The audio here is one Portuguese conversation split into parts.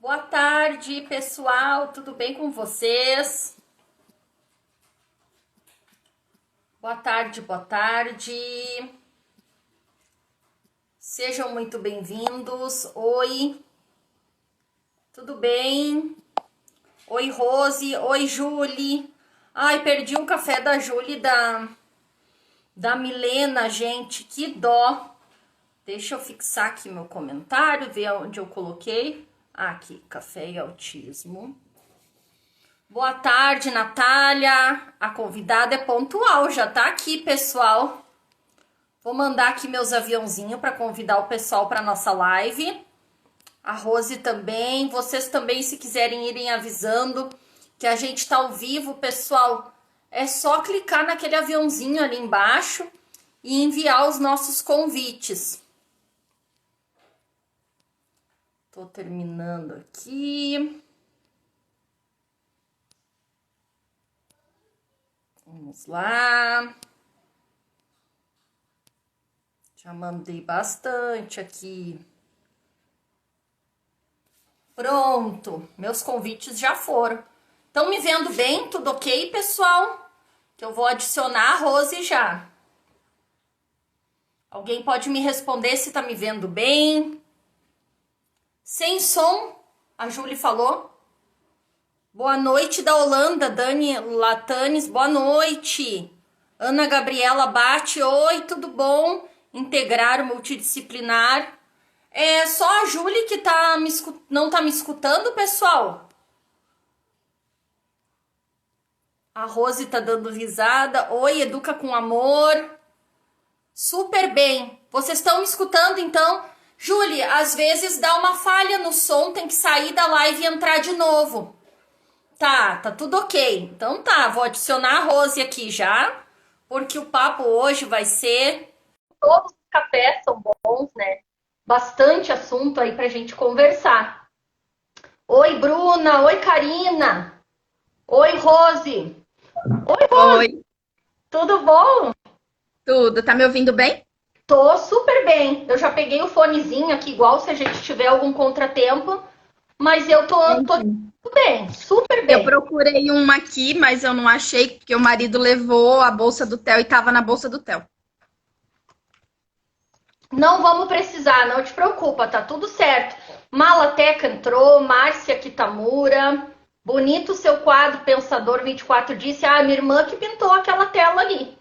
Boa tarde, pessoal. Tudo bem com vocês? Boa tarde, boa tarde. Sejam muito bem-vindos. Oi, tudo bem? Oi, Rose. Oi, Julie. Ai, perdi o café da Julie e da Milena, gente. Que dó. Deixa eu fixar aqui meu comentário, ver onde eu coloquei. Aqui, café e autismo. Boa tarde, Natália. A convidada é pontual, já tá aqui, pessoal. Vou mandar aqui meus aviãozinhos para convidar o pessoal para nossa live. A Rose também. Vocês também, se quiserem irem avisando que a gente tá ao vivo, pessoal, é só clicar naquele aviãozinho ali embaixo e enviar os nossos convites. Tô terminando aqui. Vamos lá. Já mandei bastante aqui. Pronto, meus convites já foram. Estão me vendo bem? Tudo ok, pessoal? Que eu vou adicionar a Rose já. Alguém pode me responder se tá me vendo bem? Sem som, a Julie falou. Boa noite da Holanda, Dani Latanes, boa noite. Ana Gabriela Bate, oi, tudo bom? Integrar multidisciplinar. É só a Julie que não tá me escutando, pessoal? A Rose tá dando risada. Oi, educa com amor. Super bem. Vocês estão me escutando, então? Julie, às vezes dá uma falha no som, tem que sair da live e entrar de novo. Tá tudo ok. Então tá, vou adicionar a Rose aqui já, porque o papo hoje vai ser... Todos os cafés são bons, né? Bastante assunto aí pra gente conversar. Oi, Bruna. Oi, Karina. Oi, Rose. Oi, Rose. Oi, Tudo bom? tudo. Tá me ouvindo bem? Tô super bem. Eu já peguei o fonezinho aqui, igual se a gente tiver algum contratempo, mas eu tô Entendi. tudo bem, super Eu bem. procurei uma aqui, mas eu não achei, porque o marido levou a bolsa do Theo e tava na bolsa do Theo. Não vamos precisar, não te preocupa, tá tudo certo. Malateca entrou, Márcia Kitamura. Bonito seu quadro, Pensador 24 disse. Ah, minha irmã que pintou aquela tela ali.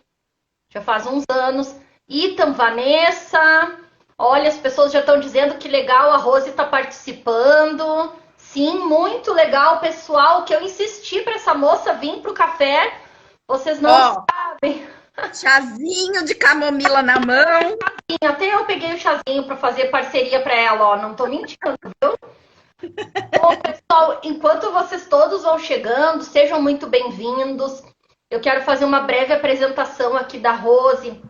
Já faz uns anos. Itam, Vanessa. Olha, as pessoas já estão dizendo que legal, a Rose está participando. Sim, muito legal, pessoal, que eu insisti para essa moça vir pro café. Vocês não Ó, sabem. chazinho de camomila na mão. Até eu peguei o chazinho para fazer parceria para ela, ó. Não tô mentindo, viu? Bom, pessoal, enquanto vocês todos vão chegando, sejam muito bem-vindos. Eu quero fazer uma breve apresentação aqui da Rose.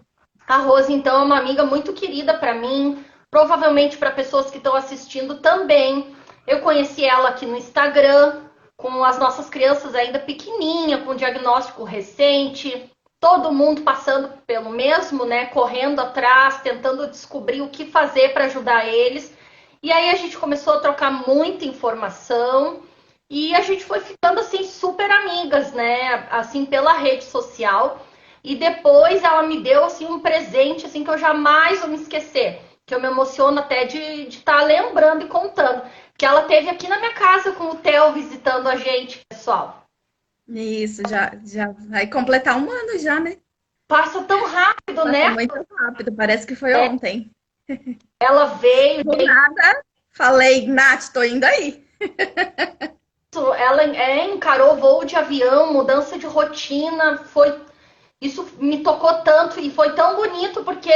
A Rose, então, é uma amiga muito querida para mim, provavelmente para pessoas que estão assistindo também. Eu conheci ela aqui no Instagram, com as nossas crianças ainda pequenininha, com diagnóstico recente, todo mundo passando pelo mesmo, né? Correndo atrás, tentando descobrir o que fazer para ajudar eles. E aí a gente começou a trocar muita informação e a gente foi ficando assim super amigas, né? Assim pela rede social. E depois ela me deu assim um presente assim que eu jamais vou me esquecer, que eu me emociono até de estar lembrando e contando, que ela teve aqui na minha casa com o Theo visitando a gente, pessoal. Isso, já vai completar um ano já, né? Passa tão rápido, Passou né? muito rápido, parece que foi ontem. Ela veio, Do nada, falei, Nath, tô indo aí. ela encarou voo de avião, mudança de rotina, foi isso me tocou tanto e foi tão bonito porque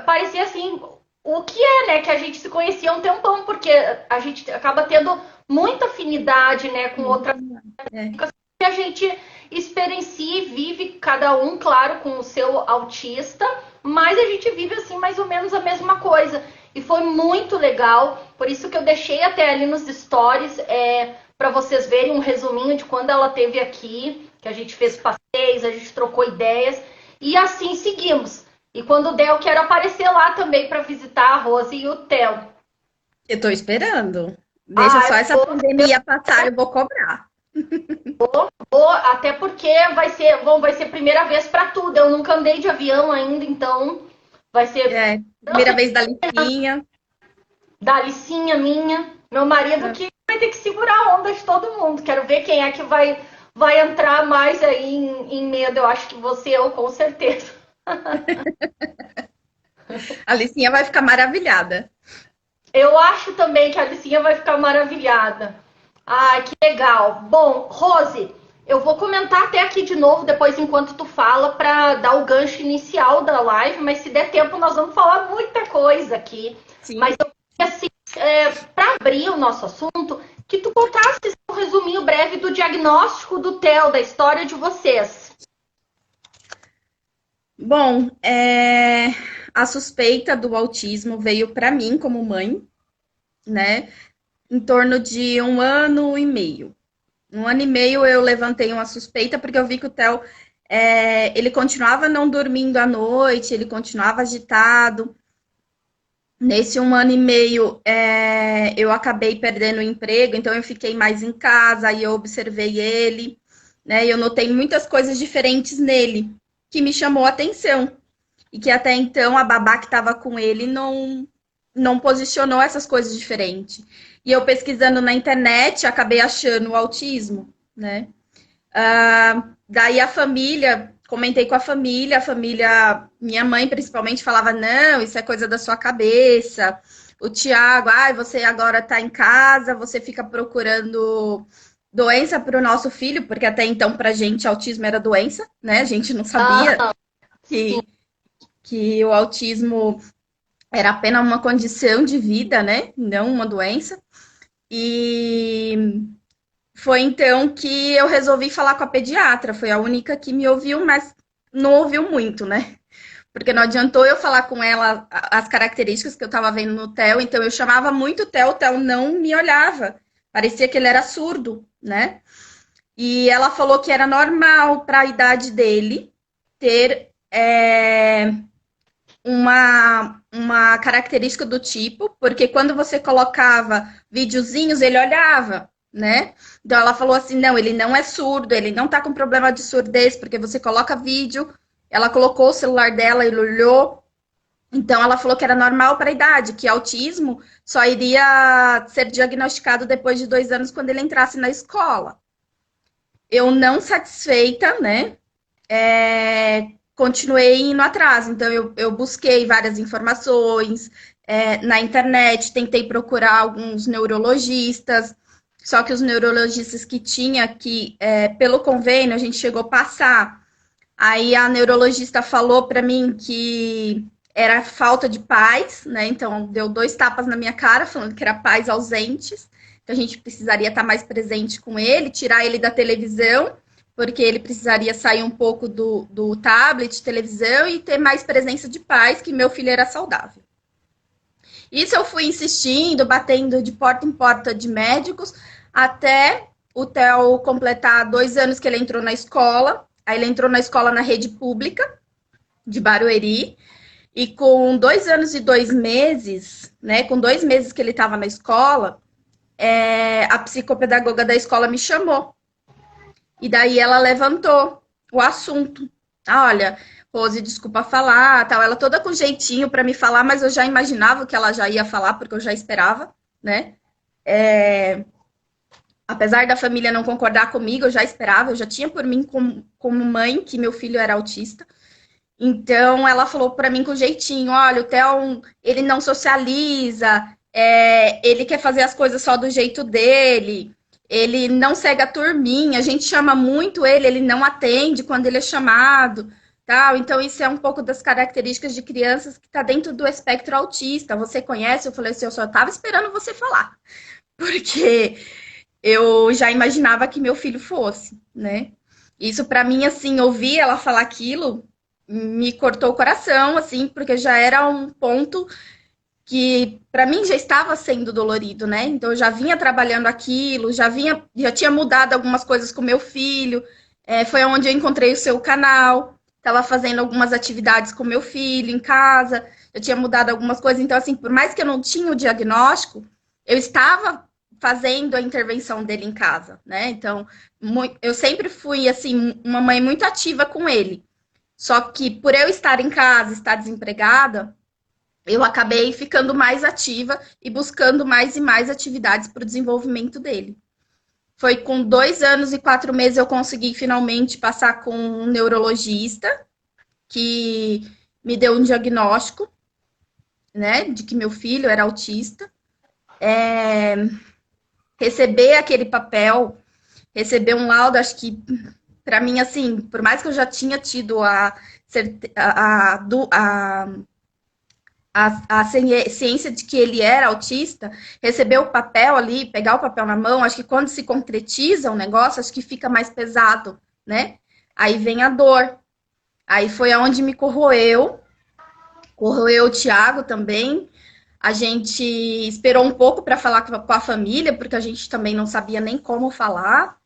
parecia assim o que é, né, que a gente se conhecia há um tempão, porque a gente acaba tendo muita afinidade, né, com outras É. que a gente experiencia e vive, cada um, claro, com o seu autista, mas a gente vive assim mais ou menos a mesma coisa. E foi muito legal, por isso que eu deixei até ali nos stories para vocês verem um resuminho de quando ela esteve aqui, que a gente fez passeios, a gente trocou ideias, e assim seguimos. E quando der, eu quero aparecer lá também para visitar a Rose e o Theo. Eu tô esperando. Deixa só essa pandemia passar, eu vou cobrar. Até porque vai ser a primeira vez para tudo. Eu nunca andei de avião ainda, então vai ser primeira vez da Licinha. Da Alicinha minha. Meu marido que vai ter que segurar a onda de todo mundo. Quero ver quem é que vai entrar mais aí em medo. Eu acho que você, eu, com certeza. A Licinha vai ficar maravilhada. Eu acho também que a Alicinha vai ficar maravilhada. Ai, que legal. Bom, Rose, eu vou comentar até aqui de novo depois enquanto tu fala para dar o gancho inicial da live, mas se der tempo nós vamos falar muita coisa aqui. Sim. Mas eu queria, assim, para abrir o nosso assunto, que tu contasse um resuminho breve do diagnóstico do Theo, da história de vocês. Bom, a suspeita do autismo veio para mim como mãe, né? Em torno de 1 ano e meio. 1 ano e meio eu levantei uma suspeita porque eu vi que o Theo, ele continuava não dormindo à noite, ele continuava agitado. Nesse 1 ano e meio, eu acabei perdendo o emprego, então eu fiquei mais em casa, aí eu observei ele, né? E eu notei muitas coisas diferentes nele, que me chamou a atenção. E que até então a babá que estava com ele não posicionou essas coisas diferentes. E eu pesquisando na internet, acabei achando o autismo, né? Daí a família, comentei com a família, minha mãe principalmente falava, não, isso é coisa da sua cabeça. O Tiago, você agora está em casa, você fica procurando doença para o nosso filho, porque até então pra gente autismo era doença, né? A gente não sabia que o autismo era apenas uma condição de vida, né? Não uma doença. E foi então que eu resolvi falar com a pediatra. Foi a única que me ouviu, mas não ouviu muito, né? Porque não adiantou eu falar com ela as características que eu estava vendo no Theo. Então eu chamava muito o Theo não me olhava. Parecia que ele era surdo, né? E ela falou que era normal para a idade dele ter uma característica do tipo, porque quando você colocava videozinhos, ele olhava, né? Então ela falou assim, não, ele não é surdo, ele não tá com problema de surdez, porque você coloca vídeo, ela colocou o celular dela, ele olhou, então ela falou que era normal para a idade, que autismo só iria ser diagnosticado depois de 2 anos, quando ele entrasse na escola. Eu não satisfeita, né? Continuei indo atrás. Então, eu busquei várias informações na internet, tentei procurar alguns neurologistas, só que os neurologistas que tinha aqui, pelo convênio, a gente chegou a passar. Aí a neurologista falou para mim que era falta de pais, né? Então, deu 2 tapas na minha cara, falando que era pais ausentes, que a gente precisaria estar mais presente com ele, tirar ele da televisão, porque ele precisaria sair um pouco do tablet, televisão, e ter mais presença de pais, que meu filho era saudável. Isso eu fui insistindo, batendo de porta em porta de médicos, até o Theo completar 2 anos que ele entrou na escola. Aí ele entrou na escola na rede pública de Barueri, e com 2 anos e 2 meses, né, com 2 meses que ele estava na escola, a psicopedagoga da escola me chamou. E daí ela levantou o assunto. Olha, Rose, desculpa falar, tal. Ela toda com jeitinho para me falar, mas eu já imaginava que ela já ia falar, porque eu já esperava, né? Apesar da família não concordar comigo, eu já esperava, eu já tinha por mim como mãe que meu filho era autista. Então ela falou para mim com jeitinho, olha, o Theo, ele não socializa, ele quer fazer as coisas só do jeito dele. Ele não segue a turminha, a gente chama muito ele não atende quando ele é chamado, tal. Então, isso é um pouco das características de crianças que está dentro do espectro autista. Você conhece? Eu falei assim, eu só estava esperando você falar, porque eu já imaginava que meu filho fosse, né? Isso, para mim, assim, ouvir ela falar aquilo, me cortou o coração, assim, porque já era um ponto que para mim já estava sendo dolorido, né? Então eu já vinha trabalhando aquilo, já tinha mudado algumas coisas com meu filho. Foi onde eu encontrei o seu canal, estava fazendo algumas atividades com meu filho em casa, eu tinha mudado algumas coisas. Então, assim, por mais que eu não tinha o diagnóstico, eu estava fazendo a intervenção dele em casa, né? Então, eu sempre fui, assim, uma mãe muito ativa com ele. Só que por eu estar em casa, estar desempregada, eu acabei ficando mais ativa e buscando mais e mais atividades para o desenvolvimento dele. Foi com 2 anos e 4 meses eu consegui finalmente passar com um neurologista que me deu um diagnóstico, né, de que meu filho era autista. Receber aquele papel, receber um laudo, acho que para mim, assim, por mais que eu já tinha tido a ciência de que ele era autista, receber o papel ali, pegar o papel na mão, acho que quando se concretiza o negócio, acho que fica mais pesado, né? Aí vem a dor. Aí foi aonde me corroeu o Thiago também. A gente esperou um pouco para falar com a família, porque a gente também não sabia nem como falar.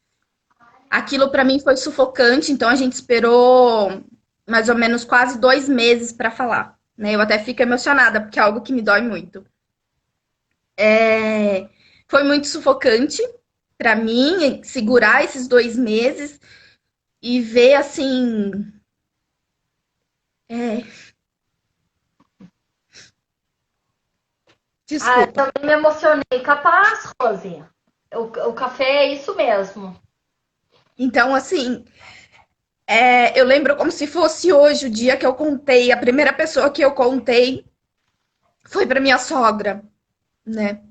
Aquilo para mim foi sufocante, então a gente esperou mais ou menos quase 2 meses para falar. Né? Eu até fico emocionada, porque é algo que me dói muito. Foi muito sufocante para mim segurar esses 2 meses e ver assim. Eu também me emocionei. Capaz, Rose. O café é isso mesmo. Então, assim, eu lembro como se fosse hoje o dia que eu contei. A primeira pessoa que eu contei foi para minha sogra, né?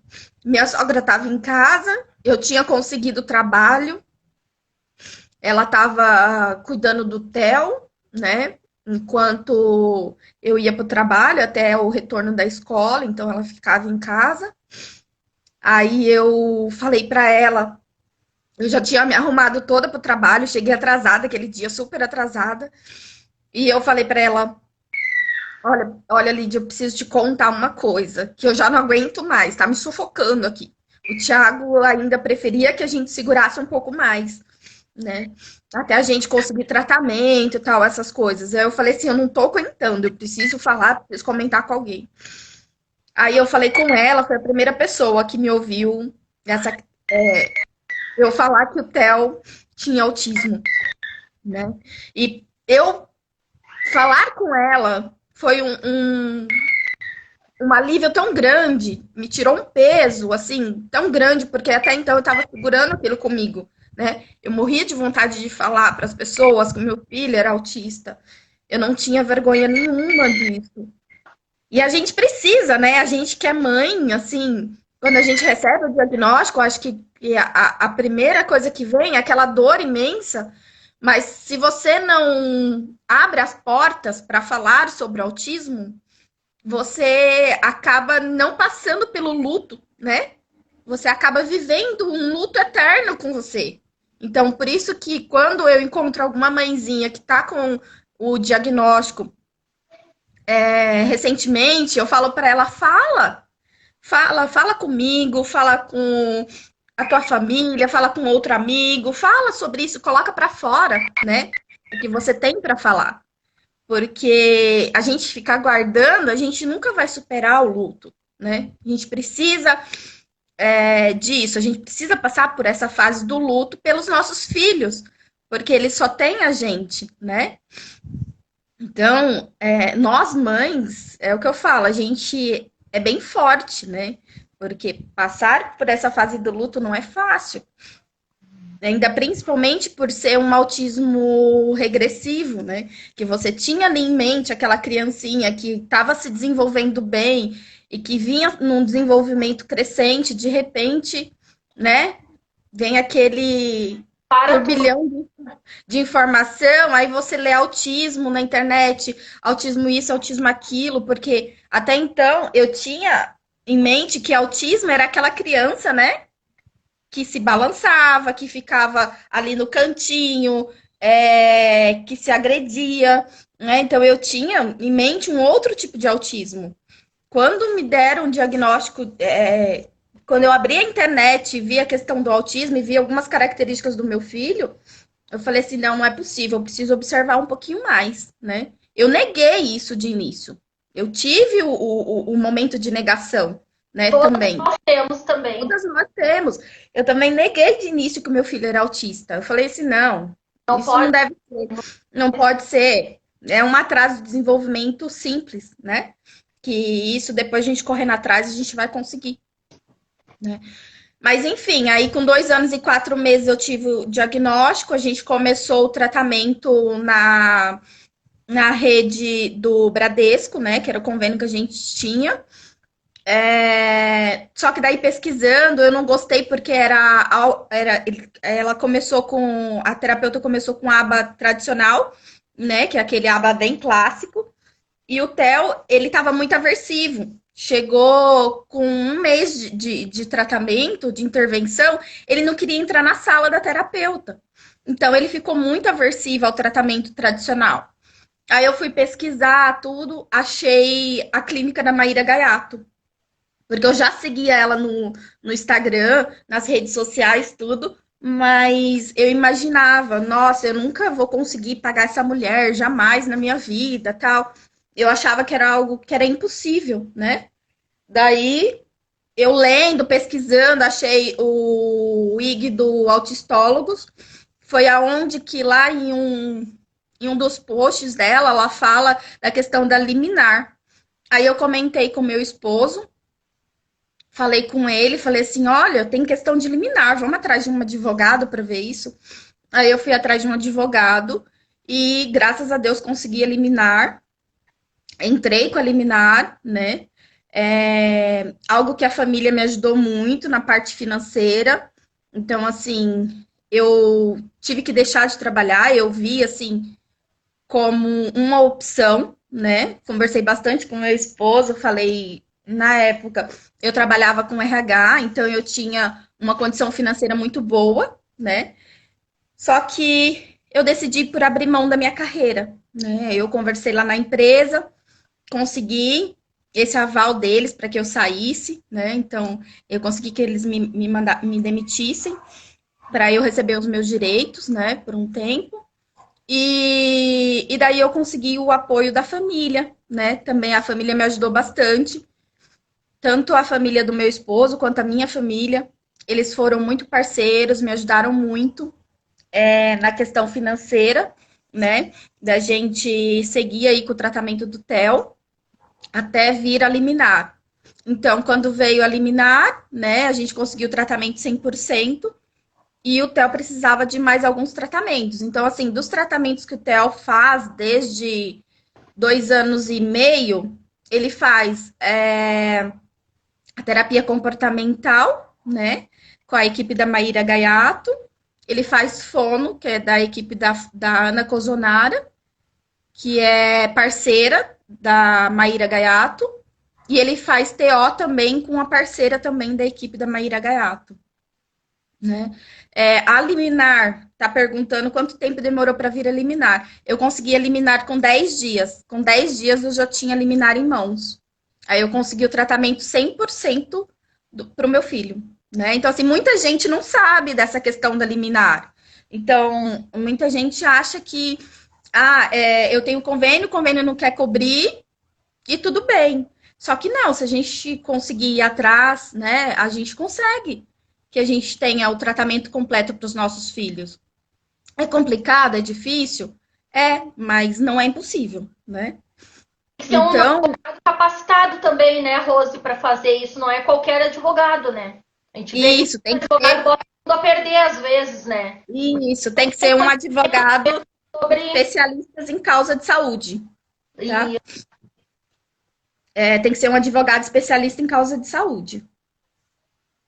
Minha sogra estava em casa, eu tinha conseguido trabalho, ela estava cuidando do Theo, né? Enquanto eu ia para o trabalho até o retorno da escola, então ela ficava em casa. Aí eu falei para ela, eu já tinha me arrumado toda para o trabalho, cheguei atrasada aquele dia, super atrasada. E eu falei para ela, olha, Lídia, eu preciso te contar uma coisa, que eu já não aguento mais, tá me sufocando aqui. O Thiago ainda preferia que a gente segurasse um pouco mais, né? Até a gente conseguir tratamento e tal, essas coisas. Aí eu falei assim, eu não tô aguentando, eu preciso falar, preciso comentar com alguém. Aí eu falei com ela, foi a primeira pessoa que me ouviu eu falar que o Theo tinha autismo, né? E eu falar com ela foi um alívio tão grande, me tirou um peso, assim, tão grande, porque até então eu estava segurando aquilo comigo, né? Eu morria de vontade de falar para as pessoas que o meu filho era autista. Eu não tinha vergonha nenhuma disso. E a gente precisa, né? A gente que é mãe, assim, quando a gente recebe o diagnóstico, acho que a primeira coisa que vem é aquela dor imensa, mas se você não abre as portas para falar sobre o autismo, você acaba não passando pelo luto, né? Você acaba vivendo um luto eterno com você. Então, por isso que quando eu encontro alguma mãezinha que está com o diagnóstico recentemente, eu falo para ela, fala comigo, fala com a tua família, fala com outro amigo, fala sobre isso, coloca para fora, né? O que você tem para falar. Porque a gente ficar guardando, a gente nunca vai superar o luto, né? A gente precisa disso, a gente precisa passar por essa fase do luto pelos nossos filhos, porque eles só têm a gente, né? Então, nós mães, é o que eu falo, a gente é bem forte, né? Porque passar por essa fase do luto não é fácil. Ainda principalmente por ser um autismo regressivo, né? Que você tinha ali em mente aquela criancinha que estava se desenvolvendo bem e que vinha num desenvolvimento crescente, de repente, né? Vem aquele turbilhão de informação, aí você lê autismo na internet, autismo isso, autismo aquilo, porque até então eu tinha em mente que autismo era aquela criança, né? Que se balançava, que ficava ali no cantinho, que se agredia, né? Então eu tinha em mente um outro tipo de autismo. Quando me deram um diagnóstico, quando eu abri a internet e vi a questão do autismo e vi algumas características do meu filho, eu falei assim, não é possível, eu preciso observar um pouquinho mais, né? Eu neguei isso de início. Eu tive o momento de negação, né, Todas também. nós temos também. Todas nós temos. Eu também neguei de início que o meu filho era autista. Eu falei assim, não, Não isso não pode. deve ser, não pode ser. É um atraso de desenvolvimento simples, né? Que isso depois a gente correndo atrás a gente vai conseguir, né? Mas enfim, aí com 2 anos e 4 meses eu tive o diagnóstico, a gente começou o tratamento na rede do Bradesco, né? Que era o convênio que a gente tinha. Só que daí pesquisando, eu não gostei porque ela começou com, a terapeuta começou com aba tradicional, né, que é aquele aba bem clássico, e o Theo, ele estava muito aversivo. Chegou com 1 mês de tratamento, de intervenção, ele não queria entrar na sala da terapeuta. Então, ele ficou muito aversivo ao tratamento tradicional. Aí eu fui pesquisar tudo, achei a clínica da Maíra Gaiato. Porque eu já seguia ela no Instagram, nas redes sociais, tudo. Mas eu imaginava, nossa, eu nunca vou conseguir pagar essa mulher, jamais na minha vida, tal. Eu achava que era algo que era impossível, né? Daí, eu lendo, pesquisando, achei o IG do Autistólogos. Foi aonde que lá em um dos posts dela, ela fala da questão da liminar. Aí eu comentei com meu esposo, falei com ele, falei assim, olha, tem questão de liminar, vamos atrás de um advogado para ver isso. Aí eu fui atrás de um advogado e, graças a Deus, consegui eliminar. Entrei com a liminar, né? Algo que a família me ajudou muito na parte financeira. Então, assim, eu tive que deixar de trabalhar, eu vi, assim, como uma opção, né? Conversei bastante com meu esposo, falei, na época, eu trabalhava com RH, então eu tinha uma condição financeira muito boa, né? Só que eu decidi por abrir mão da minha carreira, né? Eu conversei lá na empresa, consegui esse aval deles para que eu saísse, né? Então, eu consegui que eles me demitissem para eu receber os meus direitos, né, por um tempo. E daí eu consegui o apoio da família, né? Também a família me ajudou bastante. Tanto a família do meu esposo quanto a minha família. Eles foram muito parceiros, me ajudaram muito na questão financeira, né? Da gente seguir aí com o tratamento do Theo até vir a liminar. Então, quando veio a liminar, né? A gente conseguiu o tratamento 100%. E o Theo precisava de mais alguns tratamentos. Então, assim, dos tratamentos que o Theo faz desde 2 anos e meio, ele faz a terapia comportamental, né? Com a equipe da Maíra Gaiato. Ele faz fono, que é da equipe da Ana Cozonara, que é parceira da Maíra Gaiato. E ele faz TO também com a parceira também da equipe da Maíra Gaiato. Né? A liminar, tá perguntando quanto tempo demorou para vir a liminar. Eu consegui eliminar com 10 dias. Com 10 dias eu já tinha liminar em mãos. Aí eu consegui o tratamento 100% para o meu filho. Né? Então, assim, muita gente não sabe dessa questão da liminar. Então, muita gente acha que eu tenho convênio, o convênio não quer cobrir e tudo bem. Só que não, se a gente conseguir ir atrás, né, a gente consegue que a gente tenha o tratamento completo para os nossos filhos. É complicado, é difícil? Mas não é impossível, né? Tem que ser um advogado capacitado também, né, Rose, para fazer isso. Não é qualquer advogado, né? A gente vê isso, que o advogado bota tudo a perder às vezes, né? Isso, tem que ser um advogado especialista em causa de saúde. Tá? Tem que ser um advogado especialista em causa de saúde.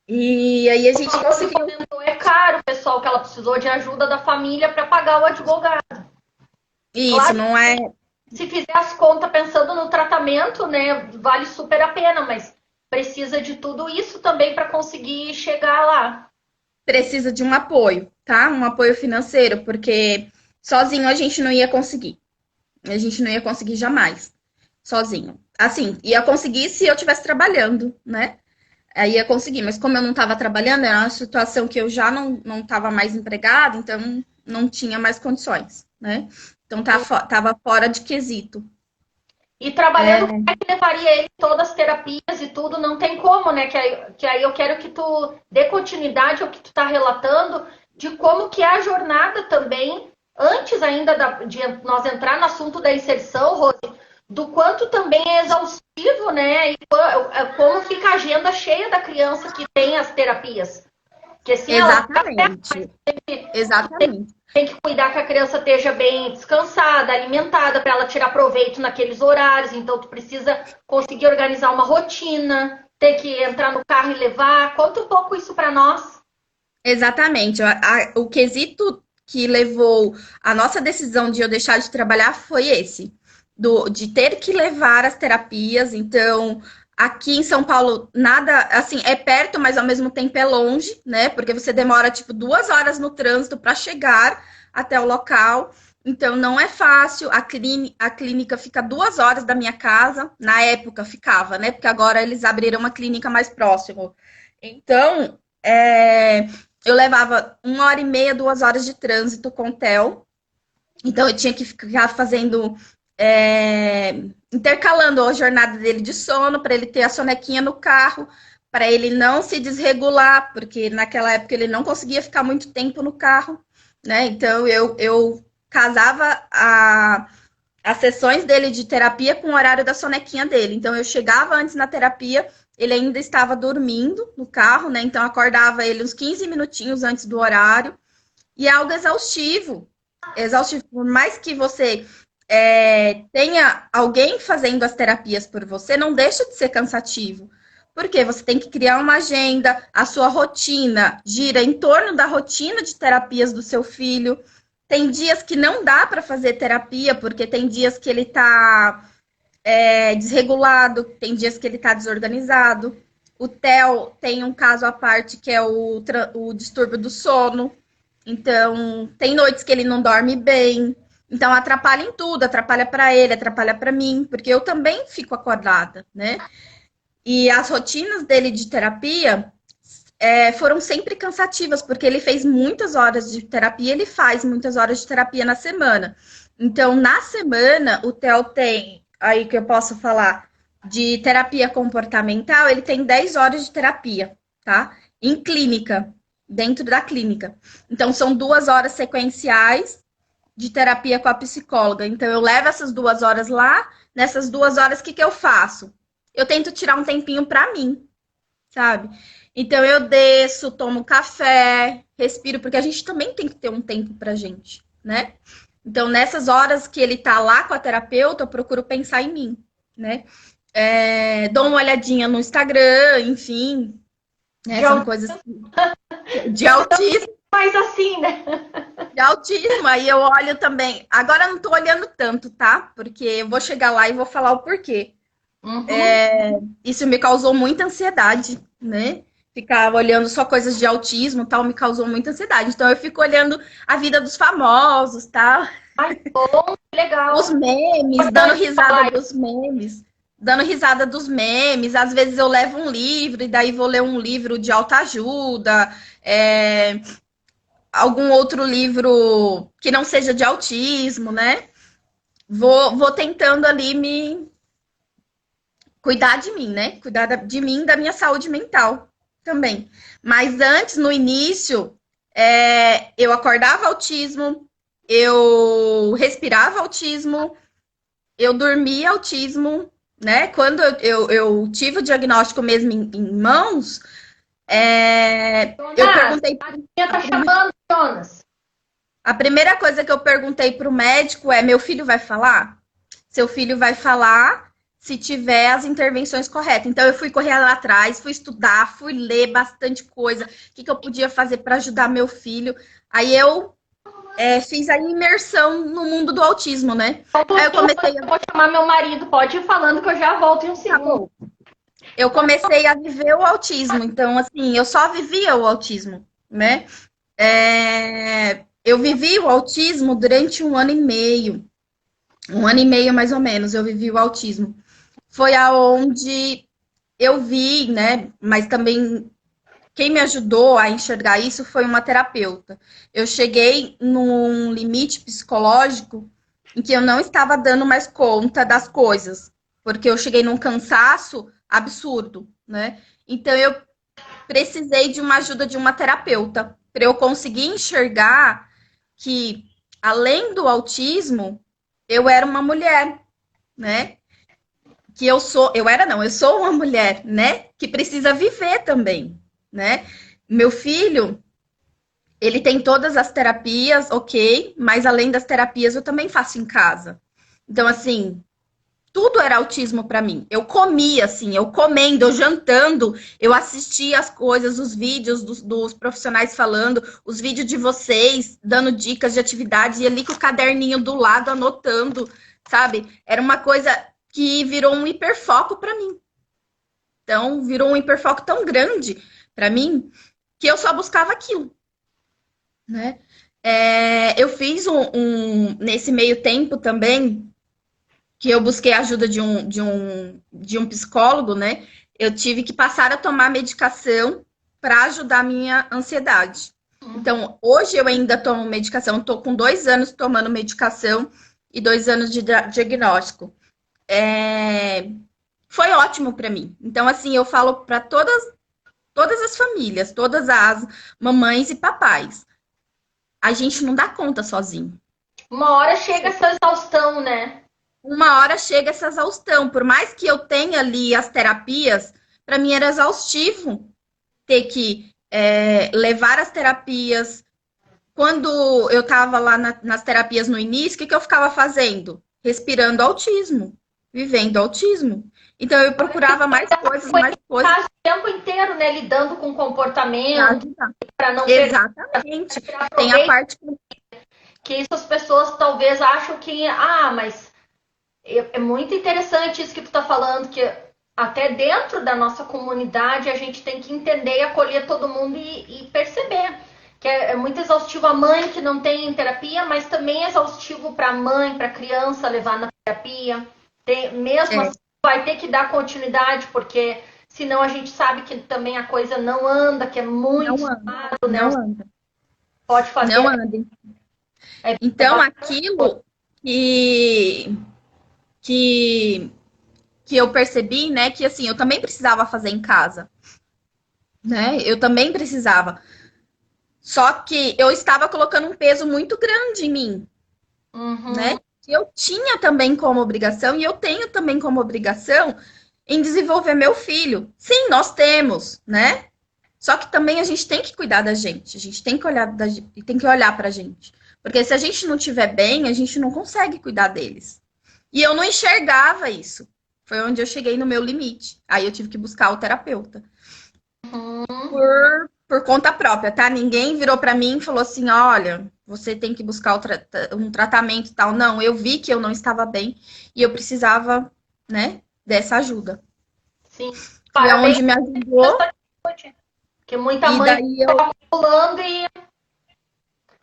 E aí a gente conseguiu. É caro, pessoal, que ela precisou de ajuda da família para pagar o advogado. Isso, claro, não é. Se fizer as contas pensando no tratamento, né, vale super a pena, mas precisa de tudo isso também para conseguir chegar lá. Precisa de um apoio, tá? Um apoio financeiro, porque sozinho a gente não ia conseguir. A gente não ia conseguir jamais, sozinho. Assim, ia conseguir se eu estivesse trabalhando, né? Aí ia conseguir, mas como eu não estava trabalhando, era uma situação que eu já não estava mais empregada, então não tinha mais condições, né? Então tava fora de quesito. E trabalhando, como é que levaria ele todas as terapias e tudo, não tem como, né? Que aí eu quero que tu dê continuidade ao que tu tá relatando, de como que é a jornada também, antes ainda de nós entrar no assunto da inserção, Rose, do quanto também é exaustivo, né? E como fica a agenda cheia da criança que tem as terapias. Porque assim, Exatamente. Exatamente. tem que cuidar que a criança esteja bem descansada, alimentada, para ela tirar proveito naqueles horários. Então, tu precisa conseguir organizar uma rotina, ter que entrar no carro e levar. Conta um pouco isso para nós. Exatamente. O quesito que levou a nossa decisão de eu deixar de trabalhar foi esse, de ter que levar as terapias. Então, aqui em São Paulo, nada, assim, é perto, mas ao mesmo tempo é longe, né? Porque você demora, tipo, 2 horas no trânsito para chegar até o local. Então, não é fácil. A clínica fica 2 horas da minha casa. Na época ficava, né? Porque agora eles abriram uma clínica mais próximo. Então, eu levava 1 hora e meia, 2 horas de trânsito com o Theo. Então, eu tinha que ficar fazendo, intercalando a jornada dele de sono, para ele ter a sonequinha no carro, para ele não se desregular, porque naquela época ele não conseguia ficar muito tempo no carro, né? Então, eu casava as sessões dele de terapia com o horário da sonequinha dele. Então, eu chegava antes na terapia, ele ainda estava dormindo no carro, né? Então, acordava ele uns 15 minutinhos antes do horário. E é algo exaustivo. Exaustivo. Por mais que você tenha alguém fazendo as terapias por você, não deixa de ser cansativo. Porque você tem que criar uma agenda, a sua rotina gira em torno da rotina de terapias do seu filho. Tem dias que não dá para fazer terapia, porque tem dias que ele está desregulado, tem dias que ele está desorganizado. O Theo tem um caso à parte que é o distúrbio do sono. Então, tem noites que ele não dorme bem. Então, atrapalha em tudo, atrapalha para ele, atrapalha para mim, porque eu também fico acordada, né? E as rotinas dele de terapia foram sempre cansativas, porque ele fez muitas horas de terapia, ele faz muitas horas de terapia na semana. Então, na semana, o Theo tem, aí que eu posso falar, de terapia comportamental, ele tem 10 horas de terapia, tá? Em clínica, dentro da clínica. Então, são 2 horas sequenciais de terapia com a psicóloga. Então, eu levo essas 2 horas lá, nessas 2 horas, o que eu faço? Eu tento tirar um tempinho para mim, sabe? Então, eu desço, tomo café, respiro, porque a gente também tem que ter um tempo pra gente, né? Então, nessas horas que ele tá lá com a terapeuta, eu procuro pensar em mim, né? Dou uma olhadinha no Instagram, enfim, né? São coisas de autismo. Mas assim, né? De autismo, aí eu olho também. Agora eu não tô olhando tanto, tá? Porque eu vou chegar lá e vou falar o porquê. Isso me causou muita ansiedade, né? Ficar olhando só coisas de autismo e tal me causou muita ansiedade. Então eu fico olhando a vida dos famosos, tal. Ai, bom, legal. Os memes, dando risada dos memes. Dando risada dos memes. Às vezes eu levo um livro e daí vou ler um livro de autoajuda, algum outro livro que não seja de autismo, né? Vou tentando ali me cuidar de mim, né? Cuidar de mim, da minha saúde mental também. Mas antes, no início, eu acordava autismo, eu respirava autismo, eu dormia autismo, né? Quando eu tive o diagnóstico mesmo em mãos, eu perguntei. Tá chamando, Jonas. A primeira coisa que eu perguntei para o médico é: meu filho vai falar? Seu filho vai falar se tiver as intervenções corretas. Então, eu fui correr lá atrás, fui estudar, fui ler bastante coisa, o que eu podia fazer para ajudar meu filho. Aí eu fiz a imersão no mundo do autismo, né? Aí eu comecei Eu vou chamar meu marido, pode ir falando que eu já volto em um segundo. Eu comecei a viver o autismo, então, assim, eu só vivia o autismo, né? Eu vivi o autismo durante 1 ano e meio. 1 ano e meio, mais ou menos, eu vivi o autismo. Foi aonde eu vi, né? Mas também quem me ajudou a enxergar isso foi uma terapeuta. Eu cheguei num limite psicológico em que eu não estava dando mais conta das coisas, porque eu cheguei num cansaço absurdo, né? Então eu precisei de uma ajuda de uma terapeuta para eu conseguir enxergar que além do autismo, eu era uma mulher, né? Que eu sou uma mulher, né? Que precisa viver também, né? Meu filho, ele tem todas as terapias, ok, mas além das terapias eu também faço em casa. Então, assim, tudo era autismo para mim. Eu comia, assim, eu comendo, eu jantando, eu assistia as coisas, os vídeos dos profissionais falando, os vídeos de vocês dando dicas de atividade, e ali com o caderninho do lado anotando, sabe? Era uma coisa que virou um hiperfoco para mim. Então, virou um hiperfoco tão grande para mim que eu só buscava aquilo, né? Eu fiz nesse meio tempo também, que eu busquei a ajuda de um psicólogo, né? Eu tive que passar a tomar medicação para ajudar a minha ansiedade. Então, hoje eu ainda tomo medicação, estou com 2 anos tomando medicação e 2 anos de diagnóstico. Foi ótimo para mim. Então, assim, eu falo para todas as famílias, todas as mamães e papais. A gente não dá conta sozinho. Uma hora chega essa exaustão, né? Uma hora chega essa exaustão. Por mais que eu tenha ali as terapias, para mim era exaustivo ter que levar as terapias. Quando eu estava lá nas terapias no início, o que eu ficava fazendo? Respirando autismo, vivendo autismo. Então eu procurava mais coisas. O tempo inteiro, né, lidando com comportamento, para não Exatamente. Tem a parte que isso as pessoas talvez acham que, mas é muito interessante isso que tu tá falando, que até dentro da nossa comunidade a gente tem que entender e acolher todo mundo e perceber que é muito exaustivo a mãe que não tem terapia, mas também é exaustivo para a mãe, para a criança levar na terapia. Mesmo assim, vai ter que dar continuidade, porque senão a gente sabe que também a coisa não anda, que é muito caro, né? Não anda. Pode fazer. Não anda. Então, aquilo que eu percebi, né, que assim, eu também precisava fazer em casa, né? Eu também precisava. Só que eu estava colocando um peso muito grande em mim, né? Que eu tinha também como obrigação, e eu tenho também como obrigação em desenvolver meu filho. Sim, nós temos, né? Só que também a gente tem que cuidar da gente, a gente tem que olhar pra gente. Porque se a gente não estiver bem, a gente não consegue cuidar deles. E eu não enxergava isso. Foi onde eu cheguei no meu limite. Aí eu tive que buscar o terapeuta. Por conta própria, tá? Ninguém virou para mim e falou assim, olha, você tem que buscar um tratamento e tal. Não, eu vi que eu não estava bem e eu precisava, né, dessa ajuda. Sim. Foi onde me ajudou. Porque muita mãe tá pulando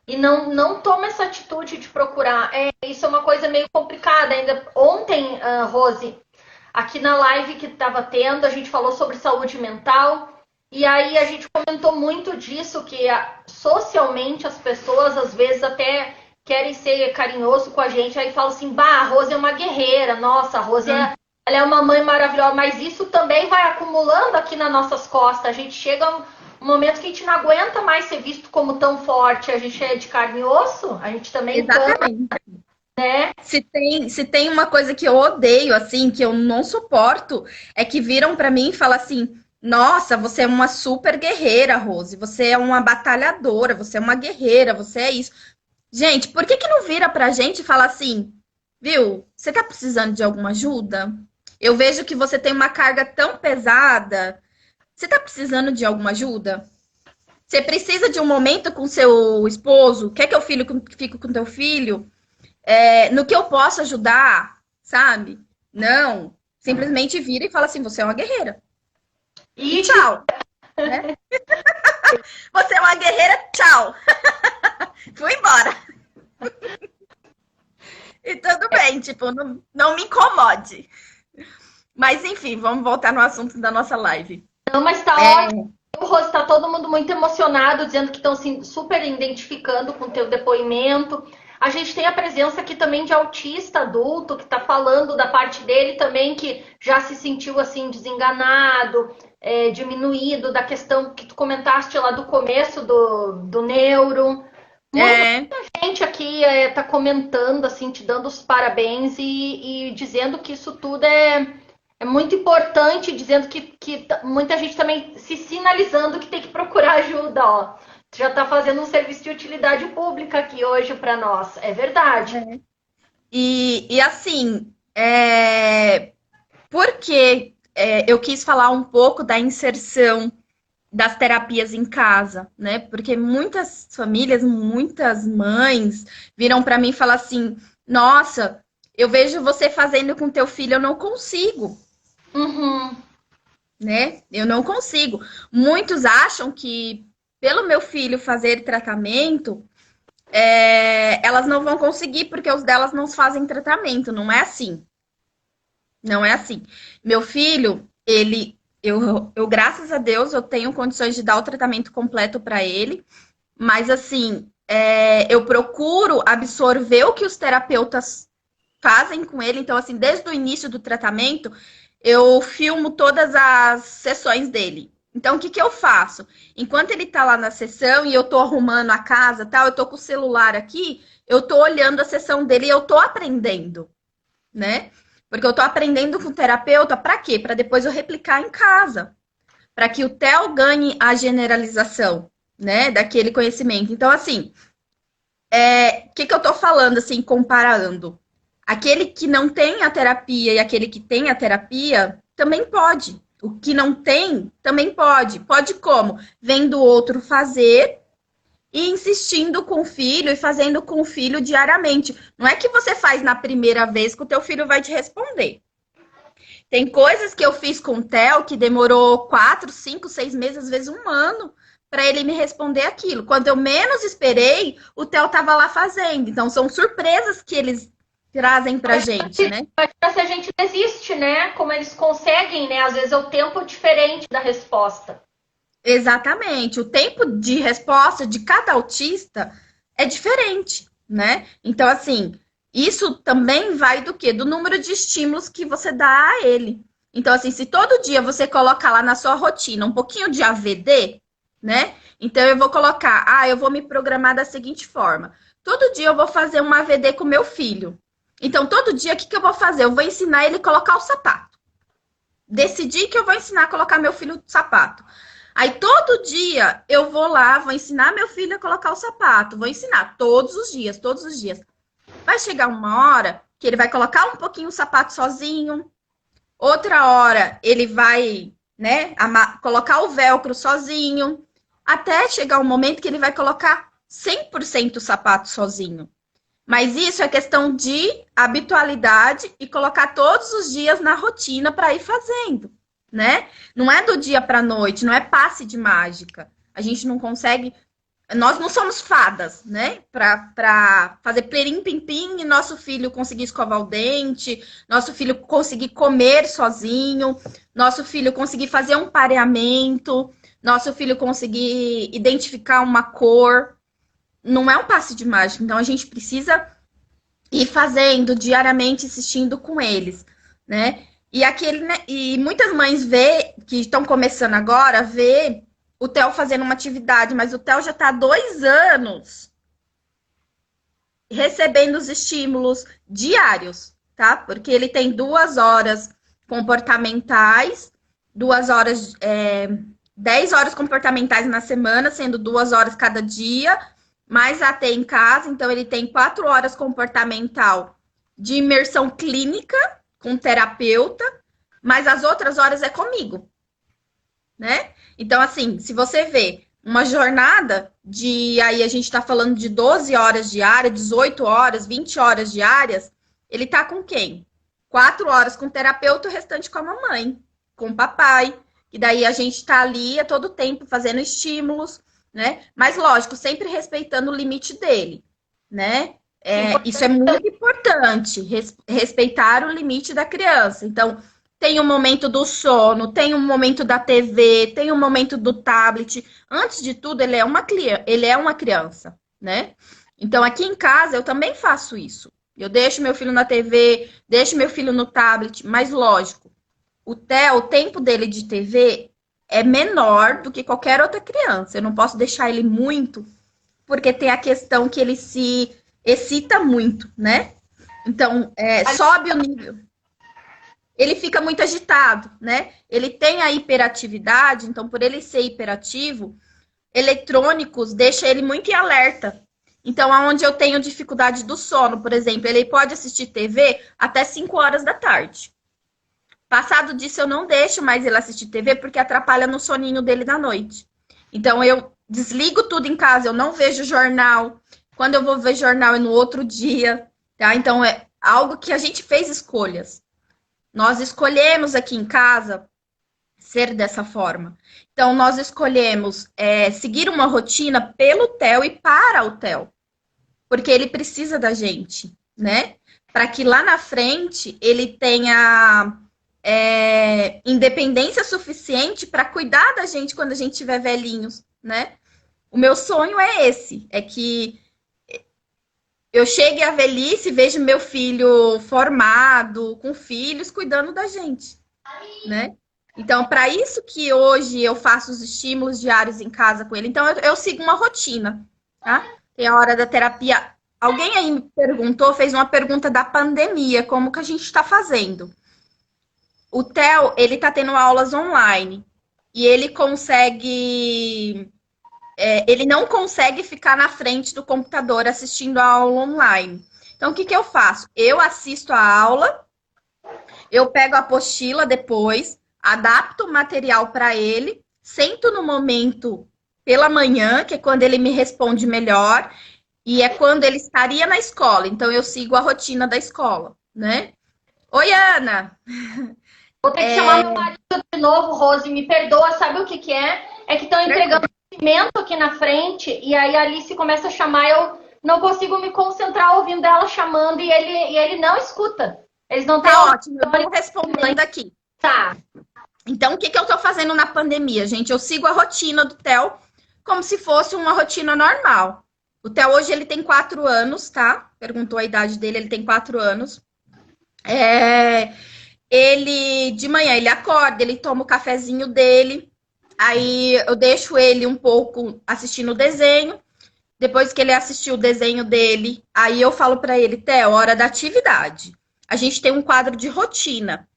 e não toma essa atitude de procurar. Isso é uma coisa meio complicada. Ainda ontem, Rose, aqui na live que estava tendo, a gente falou sobre saúde mental. E aí a gente comentou muito disso, que socialmente as pessoas às vezes até querem ser carinhoso com a gente. Aí falam assim, a Rose é uma guerreira. Nossa, a Rose ela é uma mãe maravilhosa. Mas isso também vai acumulando aqui nas nossas costas. A gente chega um momento que a gente não aguenta mais ser visto como tão forte. A gente é de carne e osso, a gente também Exatamente. Né? Se tem uma coisa que eu odeio, assim, que eu não suporto, é que viram pra mim e falam assim, nossa, você é uma super guerreira, Rose, você é uma batalhadora, você é uma guerreira, você é isso. Gente, por que não vira pra gente e fala assim, viu, você tá precisando de alguma ajuda? Eu vejo que você tem uma carga tão pesada. Você tá precisando de alguma ajuda? Você precisa de um momento com seu esposo? Quer que eu fique com teu filho? No que eu posso ajudar, sabe? Não. Simplesmente vira e fala assim, você é uma guerreira. E tchau. Né? Você é uma guerreira, tchau. Fui embora. E tudo bem, tipo, não me incomode. Mas enfim, vamos voltar no assunto da nossa live. Não, mas tá ótimo. Rose, tá todo mundo muito emocionado, dizendo que estão se super identificando com o teu depoimento. A gente tem a presença aqui também de autista adulto, que está falando da parte dele também, que já se sentiu assim desenganado, diminuído, da questão que tu comentaste lá do começo do neuro. Muita gente aqui está comentando, assim, te dando os parabéns e dizendo que isso tudo é muito importante, dizendo que muita gente também se sinalizando que tem que procurar ajuda, ó. Tu já está fazendo um serviço de utilidade pública aqui hoje para nós. É verdade. E assim, porque eu quis falar um pouco da inserção das terapias em casa, né? Porque muitas famílias, muitas mães viram para mim e falam assim: nossa, eu vejo você fazendo com teu filho, eu não consigo. Uhum. Né? Eu não consigo. Muitos acham que pelo meu filho fazer tratamento, elas não vão conseguir porque os delas não fazem tratamento. Não é assim. Não é assim. Meu filho, eu graças a Deus, eu tenho condições de dar o tratamento completo para ele, mas assim, eu procuro absorver o que os terapeutas fazem com ele. Então, assim, desde o início do tratamento, eu filmo todas as sessões dele. Então, o que eu faço? Enquanto ele tá lá na sessão e eu tô arrumando a casa, tal, eu tô com o celular aqui, eu tô olhando a sessão dele e eu tô aprendendo, né? Porque eu tô aprendendo com o terapeuta, para quê? Para depois eu replicar em casa. Para que o Theo ganhe a generalização, né, daquele conhecimento. Então, assim, o que eu tô falando, assim, comparando? Aquele que não tem a terapia e aquele que tem a terapia também pode. O que não tem também pode. Pode como? Vendo o outro fazer e insistindo com o filho e fazendo com o filho diariamente. Não é que você faz na primeira vez que o teu filho vai te responder. Tem coisas que eu fiz com o Theo que demorou 4, 5, 6 meses, às vezes 1 ano, para ele me responder aquilo. Quando eu menos esperei, o Theo estava lá fazendo. Então, são surpresas que eles trazem pra gente, né? Se a gente desiste, né? Como eles conseguem, né? Às vezes é o tempo diferente da resposta. Exatamente. O tempo de resposta de cada autista é diferente, né? Então, assim, isso também vai do quê? Do número de estímulos que você dá a ele. Então, assim, se todo dia você colocar lá na sua rotina um pouquinho de AVD, né? Então, eu vou colocar, eu vou me programar da seguinte forma. Todo dia eu vou fazer um AVD com meu filho. Então, todo dia, o que eu vou fazer? Eu vou ensinar ele a colocar o sapato. Decidi que eu vou ensinar a colocar meu filho no sapato. Aí, todo dia, eu vou lá, vou ensinar meu filho a colocar o sapato. Vou ensinar todos os dias, todos os dias. Vai chegar uma hora que ele vai colocar um pouquinho o sapato sozinho. Outra hora, ele vai, né, colocar o velcro sozinho. Até chegar um momento que ele vai colocar 100% o sapato sozinho. Mas isso é questão de habitualidade e colocar todos os dias na rotina para ir fazendo, né? Não é do dia para a noite, não é passe de mágica. A gente não consegue, nós não somos fadas, né? Para fazer perim-pim-pim e nosso filho conseguir escovar o dente, nosso filho conseguir comer sozinho, nosso filho conseguir fazer um pareamento, nosso filho conseguir identificar uma cor. Não é um passe de mágica, então a gente precisa ir fazendo diariamente, insistindo com eles, né? E muitas mães que estão começando agora, vê o Theo fazendo uma atividade, mas o Theo já está há 2 anos recebendo os estímulos diários, tá? Porque ele tem 2 horas comportamentais, 2 horas, 10 horas comportamentais na semana, sendo 2 horas cada dia, mais AT em casa, então ele tem 4 horas comportamental de imersão clínica com terapeuta, mas as outras horas é comigo, né? Então, assim, se você vê uma jornada aí a gente tá falando de 12 horas diárias, 18 horas, 20 horas diárias, ele tá com quem? 4 horas com o terapeuta, o restante com a mamãe, com o papai, e daí a gente tá ali a todo tempo fazendo estímulos, né? Mas, lógico, sempre respeitando o limite dele, né? Isso é muito importante, respeitar o limite da criança. Então, tem o momento do sono, tem o momento da TV, tem o momento do tablet. Antes de tudo, ele é uma criança, né? Então, aqui em casa, eu também faço isso. Eu deixo meu filho na TV, deixo meu filho no tablet, mas lógico, o Theo, o tempo dele de TV é menor do que qualquer outra criança. Eu não posso deixar ele muito, porque tem a questão que ele se excita muito, né? Então, sobe o nível. Ele fica muito agitado, né? Ele tem a hiperatividade, então, por ele ser hiperativo, eletrônicos deixa ele muito em alerta. Então, aonde eu tenho dificuldade do sono, por exemplo, ele pode assistir TV até 5 horas da tarde. Passado disso, eu não deixo mais ele assistir TV porque atrapalha no soninho dele da noite. Então, eu desligo tudo em casa, eu não vejo jornal. Quando eu vou ver jornal é no outro dia, tá? Então, é algo que a gente fez escolhas. Nós escolhemos aqui em casa ser dessa forma. Então, nós escolhemos seguir uma rotina pelo Theo e para o Theo. Porque ele precisa da gente, né? Para que lá na frente ele tenha independência suficiente para cuidar da gente quando a gente tiver velhinhos, né? O meu sonho é esse, é que eu chegue à velhice e veja meu filho formado, com filhos, cuidando da gente, né? Então, para isso que hoje eu faço os estímulos diários em casa com ele. Então, eu sigo uma rotina, tá? Tem a hora da terapia. Alguém aí me perguntou, fez uma pergunta da pandemia, como que a gente está fazendo? O Theo, ele está tendo aulas online e ele consegue... ele não consegue ficar na frente do computador assistindo a aula online. Então, o que que eu faço? Eu assisto a aula, eu pego a apostila depois, adapto o material para ele, sento no momento pela manhã, que é quando ele me responde melhor, e é quando ele estaria na escola. Então, eu sigo a rotina da escola, né? Oi, Ana! Vou ter que chamar meu marido de novo, Rose, me perdoa, sabe o que que é? É que estão entregando pimenta aqui na frente, e aí a Alice começa a chamar, eu não consigo me concentrar ouvindo ela chamando, e ele não escuta. Eles não têm... Tá ótimo, eu vou respondendo aqui. Tá. Então, o que que eu tô fazendo na pandemia, gente? Eu sigo a rotina do Theo como se fosse uma rotina normal. O Theo hoje, ele tem 4 anos, tá? Perguntou a idade dele, ele tem 4 anos. Ele, de manhã, ele acorda, ele toma o cafezinho dele, aí eu deixo ele um pouco assistindo o desenho. Depois que ele assistiu o desenho dele, aí eu falo para ele, Theo, hora da atividade. A gente tem um quadro de rotina.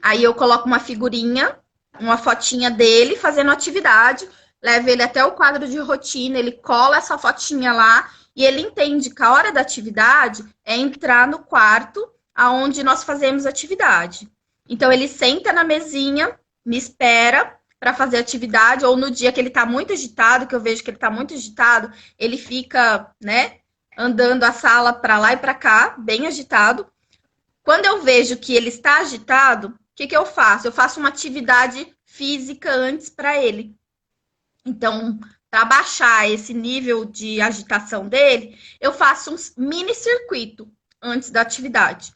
Aí eu coloco uma figurinha, uma fotinha dele fazendo atividade, levo ele até o quadro de rotina, ele cola essa fotinha lá e ele entende que a hora da atividade é entrar no quarto aonde nós fazemos atividade. Então ele senta na mesinha, me espera para fazer atividade, ou no dia que ele está muito agitado, que eu vejo que ele está muito agitado, ele fica, né, andando a sala para lá e para cá, bem agitado. Quando eu vejo que ele está agitado, o que que eu faço? Eu faço uma atividade física antes para ele. Então, para baixar esse nível de agitação dele, eu faço um mini circuito antes da atividade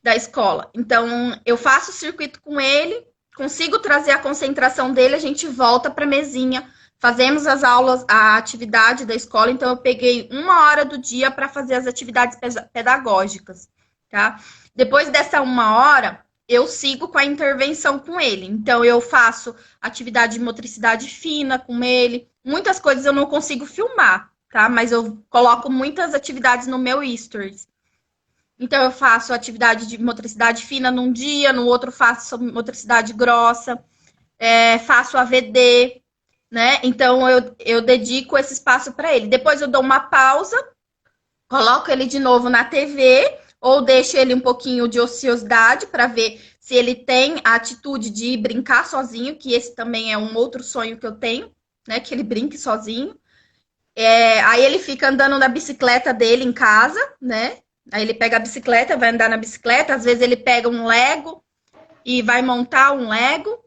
da escola. Então, eu faço o circuito com ele, consigo trazer a concentração dele, a gente volta para a mesinha, fazemos as aulas, a atividade da escola. Então, eu peguei 1 hora do dia para fazer as atividades pedagógicas, tá? Depois dessa 1 hora, eu sigo com a intervenção com ele. Então, eu faço atividade de motricidade fina com ele. Muitas coisas eu não consigo filmar, tá? Mas eu coloco muitas atividades no meu Stories. Então, eu faço atividade de motricidade fina num dia, no outro faço motricidade grossa, faço AVD, né? Então, eu dedico esse espaço para ele. Depois eu dou uma pausa, coloco ele de novo na TV, ou deixo ele um pouquinho de ociosidade para ver se ele tem a atitude de brincar sozinho, que esse também é um outro sonho que eu tenho, né? Que ele brinque sozinho. Aí ele fica andando na bicicleta dele em casa, né? Aí ele pega a bicicleta, vai andar na bicicleta, às vezes ele pega um Lego e vai montar um Lego,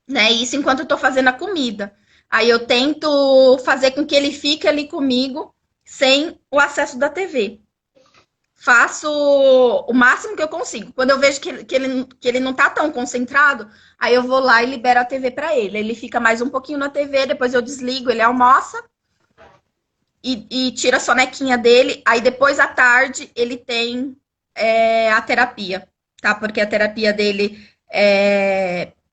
né? Isso enquanto eu tô fazendo a comida. Aí eu tento fazer com que ele fique ali comigo sem o acesso da TV. Faço o máximo que eu consigo. Quando eu vejo que ele não tá tão concentrado, aí eu vou lá e libero a TV para ele. Ele fica mais um pouquinho na TV, depois eu desligo, ele almoça. e tira a sonequinha dele. Aí depois à tarde ele tem a terapia, tá? Porque a terapia dele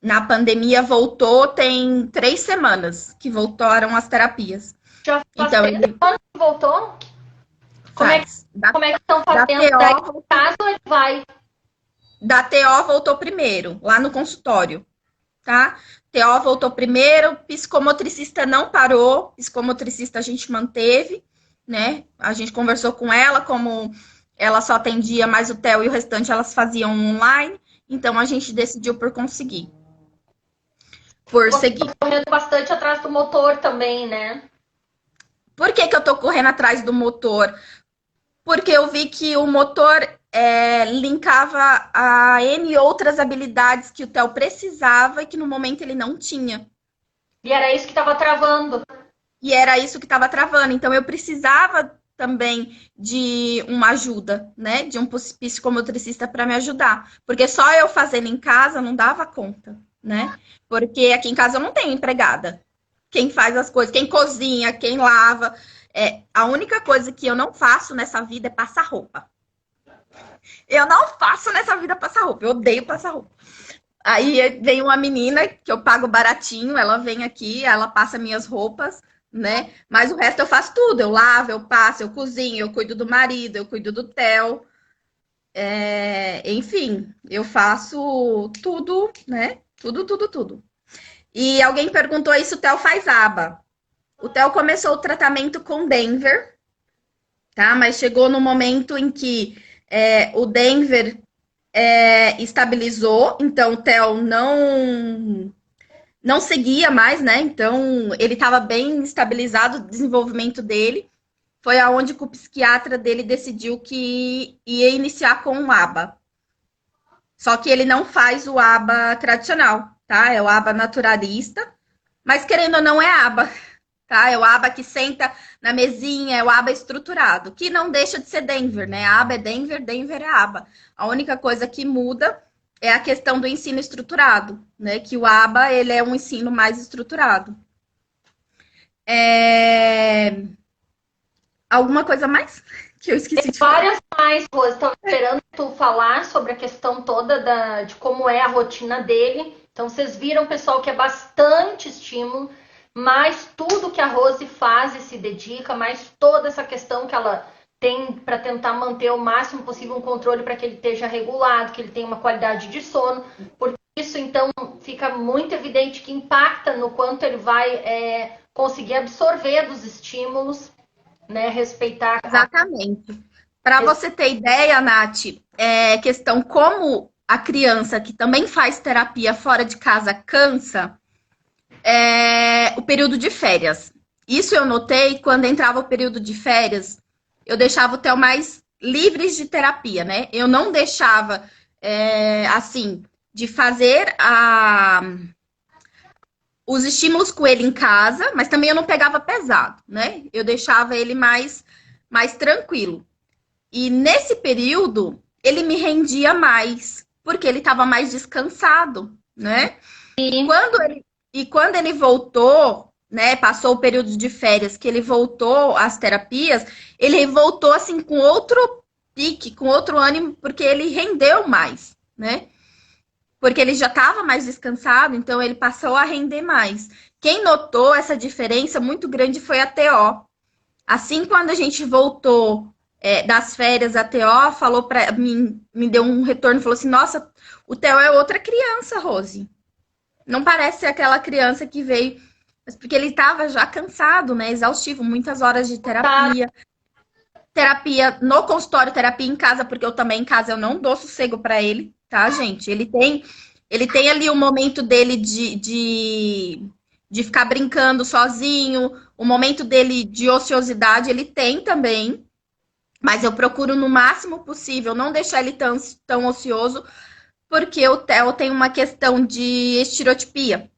na pandemia voltou, tem 3 semanas que voltaram as terapias. Já faz Então 3 ele anos que voltou? faz. Como é que estão Da fazendo? Daí, TO, no caso, ele vai. da TO voltou primeiro, lá no consultório, tá? TO voltou primeiro, psicomotricista não parou, psicomotricista a gente manteve, né? A gente conversou com ela, como ela só atendia mais o TEL e o restante elas faziam online, então a gente decidiu por conseguir, por Você seguir. está correndo bastante atrás do motor também, né? Por que eu tô correndo atrás do motor? Porque eu vi que o motor linkava a N outras habilidades que o Theo precisava e que no momento ele não tinha. E era isso que estava travando. E era isso que estava travando. Então eu precisava também de uma ajuda, né? De um psicomotricista para me ajudar. Porque só eu fazendo em casa não dava conta, né? Porque aqui em casa eu não tenho empregada. Quem faz as coisas, quem cozinha, quem lava. A única coisa que eu não faço nessa vida é passar roupa. Eu não faço nessa vida passar roupa. Eu odeio passar roupa. Aí vem uma menina que eu pago baratinho, ela vem aqui, ela passa minhas roupas, né? Mas o resto eu faço tudo. Eu lavo, eu passo, eu cozinho, eu cuido do marido, eu cuido do Theo. Enfim, eu faço tudo, né? Tudo, tudo, tudo. E alguém perguntou aí se o Theo faz aba. O Theo começou o tratamento com Denver, tá? Mas chegou no momento em que o Denver estabilizou, então o Theo não seguia mais, né? Então ele estava bem estabilizado, o desenvolvimento dele. Foi aonde que o psiquiatra dele decidiu que ia iniciar com o ABA. Só que ele não faz o ABA tradicional, tá? É o ABA naturalista, mas querendo ou não é ABA, tá? É o ABA que senta na mesinha, é o ABA estruturado, que não deixa de ser Denver, né? A ABA é Denver, Denver é ABA. A única coisa que muda é a questão do ensino estruturado, né? Que o ABA, ele é um ensino mais estruturado. Alguma coisa mais que eu esqueci de falar? Várias mais, Rose. Estava esperando tu falar sobre a questão toda de como é a rotina dele. Então, vocês viram, pessoal, que é bastante estímulo, mas tudo que a Rose faz e se dedica, mais toda essa questão que ela tem para tentar manter o máximo possível um controle para que ele esteja regulado, que ele tenha uma qualidade de sono. Por isso, então, fica muito evidente que impacta no quanto ele vai conseguir absorver dos estímulos, né? Respeitar. Exatamente. Para você ter ideia, Nath, questão como a criança que também faz terapia fora de casa cansa, o período de férias. Isso eu notei quando entrava o período de férias, eu deixava o Theo mais livres de terapia, né? Eu não deixava, assim, de fazer os estímulos com ele em casa, mas também eu não pegava pesado, né? Eu deixava ele mais tranquilo. E nesse período, ele me rendia mais, porque ele estava mais descansado, né? E quando ele voltou, né, passou o período de férias, que ele voltou às terapias, ele voltou assim com outro pique, com outro ânimo, porque ele rendeu mais, né? Porque ele já estava mais descansado, então ele passou a render mais. Quem notou essa diferença muito grande foi a TO. Assim, quando a gente voltou das férias, a TO falou para mim, me deu um retorno, falou assim: nossa, o Theo é outra criança, Rose. Não parece ser aquela criança que veio, mas porque ele estava já cansado, né? Exaustivo, muitas horas de terapia. Terapia no consultório, terapia em casa, porque eu também em casa eu não dou sossego para ele, tá, gente? Ele tem ali o momento dele de ficar brincando sozinho, o momento dele de ociosidade, ele tem também, mas eu procuro no máximo possível não deixar ele tão ocioso, porque o Theo tem uma questão de estereotipia,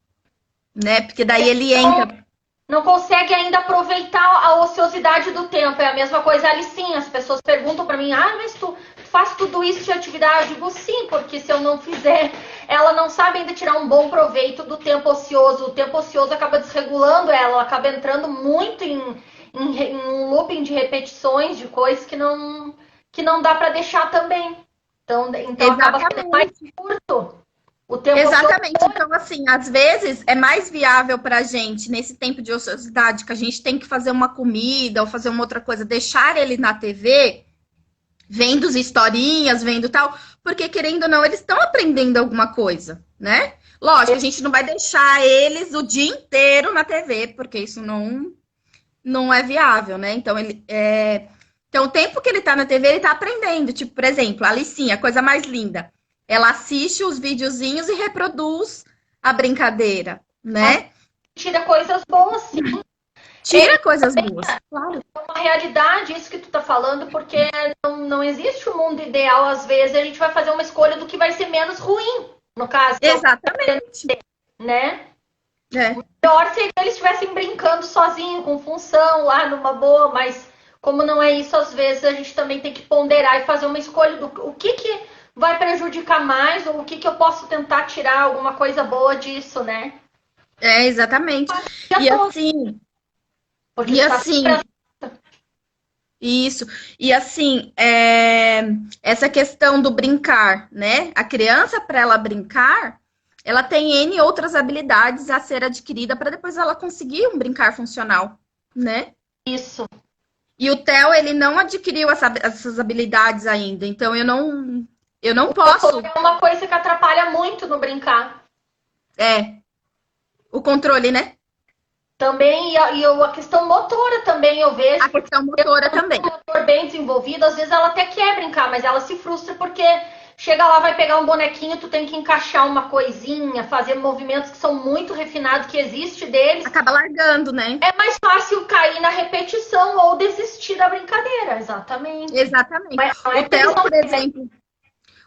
né? Porque daí ele entra. Não consegue ainda aproveitar a ociosidade do tempo. É a mesma coisa ali, sim. As pessoas perguntam para mim: mas tu faz tudo isso de atividade? Eu digo sim, porque se eu não fizer, ela não sabe ainda tirar um bom proveito do tempo ocioso. O tempo ocioso acaba desregulando ela acaba entrando muito em um looping de repetições, de coisas que não dá para deixar também. Então acaba sendo mais curto o tempo. Exatamente. Então, assim, às vezes é mais viável para a gente, nesse tempo de ociosidade, que a gente tem que fazer uma comida ou fazer uma outra coisa, deixar ele na TV, vendo as historinhas, vendo tal, porque querendo ou não, eles estão aprendendo alguma coisa, né? Lógico, a gente não vai deixar eles o dia inteiro na TV, porque isso não é viável, né? Então, então, o tempo que ele tá na TV, ele tá aprendendo. Tipo, por exemplo, a Alicinha, a coisa mais linda. Ela assiste os videozinhos e reproduz a brincadeira, né? Tira coisas boas, sim. Tira coisas boas, claro. É uma realidade isso que tu tá falando, porque não existe o mundo ideal. Às vezes a gente vai fazer uma escolha do que vai ser menos ruim, no caso. Exatamente. Né? Melhor seria eles estivessem brincando sozinho, com função, lá numa boa, mas como não é isso, às vezes a gente também tem que ponderar e fazer uma escolha do o que vai prejudicar mais, ou o que eu posso tentar tirar alguma coisa boa disso, né? Exatamente. E assim... Porque e assim... Isso. E assim, essa questão do brincar, né? A criança, para ela brincar, ela tem N outras habilidades a ser adquirida para depois ela conseguir um brincar funcional, né? Isso. E o Theo, ele não adquiriu essas habilidades ainda, então eu não posso... É uma coisa que atrapalha muito no brincar. O controle, né? Também, e a questão motora também, eu vejo. A questão motora também. Motor bem desenvolvido, às vezes ela até quer brincar, mas ela se frustra porque chega lá, vai pegar um bonequinho, tu tem que encaixar uma coisinha, fazer movimentos que são muito refinados, que existe deles. Acaba largando, né? É mais fácil cair na repetição ou desistir da brincadeira, exatamente. Exatamente.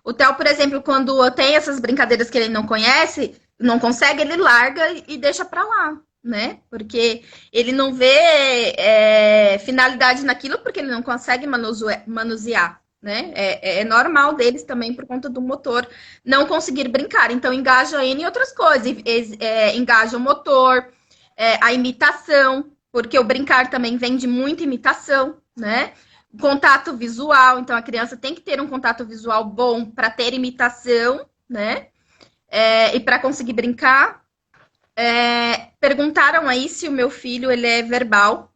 O Theo, por exemplo, quando tem essas brincadeiras que ele não conhece, não consegue, ele larga e deixa pra lá, né? Porque ele não vê finalidade naquilo, porque ele não consegue manusear, né? É normal deles também, por conta do motor, não conseguir brincar. Então, engaja ele em outras coisas. Engaja o motor, a imitação, porque o brincar também vem de muita imitação, né? Contato visual, então a criança tem que ter um contato visual bom para ter imitação, né? E para conseguir brincar. Perguntaram aí se o meu filho ele é verbal.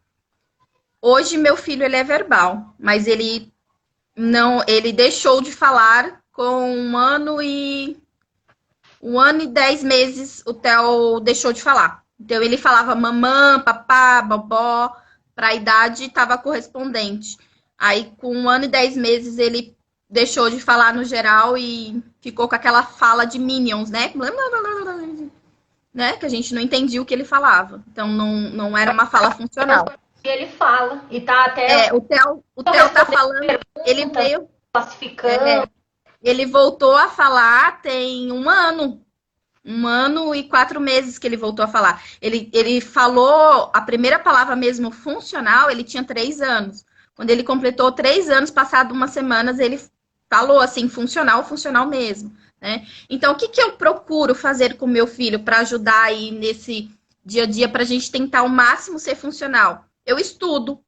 Hoje meu filho ele é verbal, mas ele deixou de falar com 1 ano e 10 meses. O Theo deixou de falar. Então ele falava mamã, papá, bobó, para a idade estava correspondente. Aí com 1 ano e 10 meses ele deixou de falar no geral e ficou com aquela fala de Minions, né? Que a gente não entendia o que ele falava. Então, não era uma fala funcional. Ele fala. E tá até... O Theo tá falando... Ele veio... Classificando. Ele voltou a falar tem 1 ano. 1 ano e 4 meses que ele voltou a falar. Ele falou a primeira palavra mesmo funcional, ele tinha 3 anos. Quando ele completou 3 anos, passado umas semanas, ele falou assim, funcional mesmo. Né? Então, o que eu procuro fazer com o meu filho para ajudar aí nesse dia a dia, para a gente tentar ao máximo ser funcional? Eu estudo,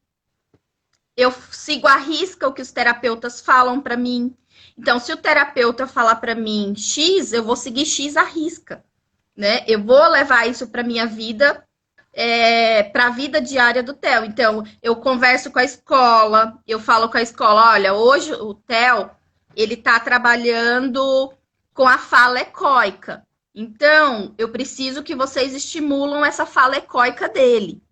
eu sigo à risca o que os terapeutas falam para mim. Então, se o terapeuta falar para mim X, eu vou seguir X à risca. Né? Eu vou levar isso para minha vida, para a vida diária do Theo. Então, eu converso com a escola, eu falo com a escola, olha, hoje o Theo, ele está trabalhando com a fala ecóica. Então, eu preciso que vocês estimulam essa fala ecóica dele.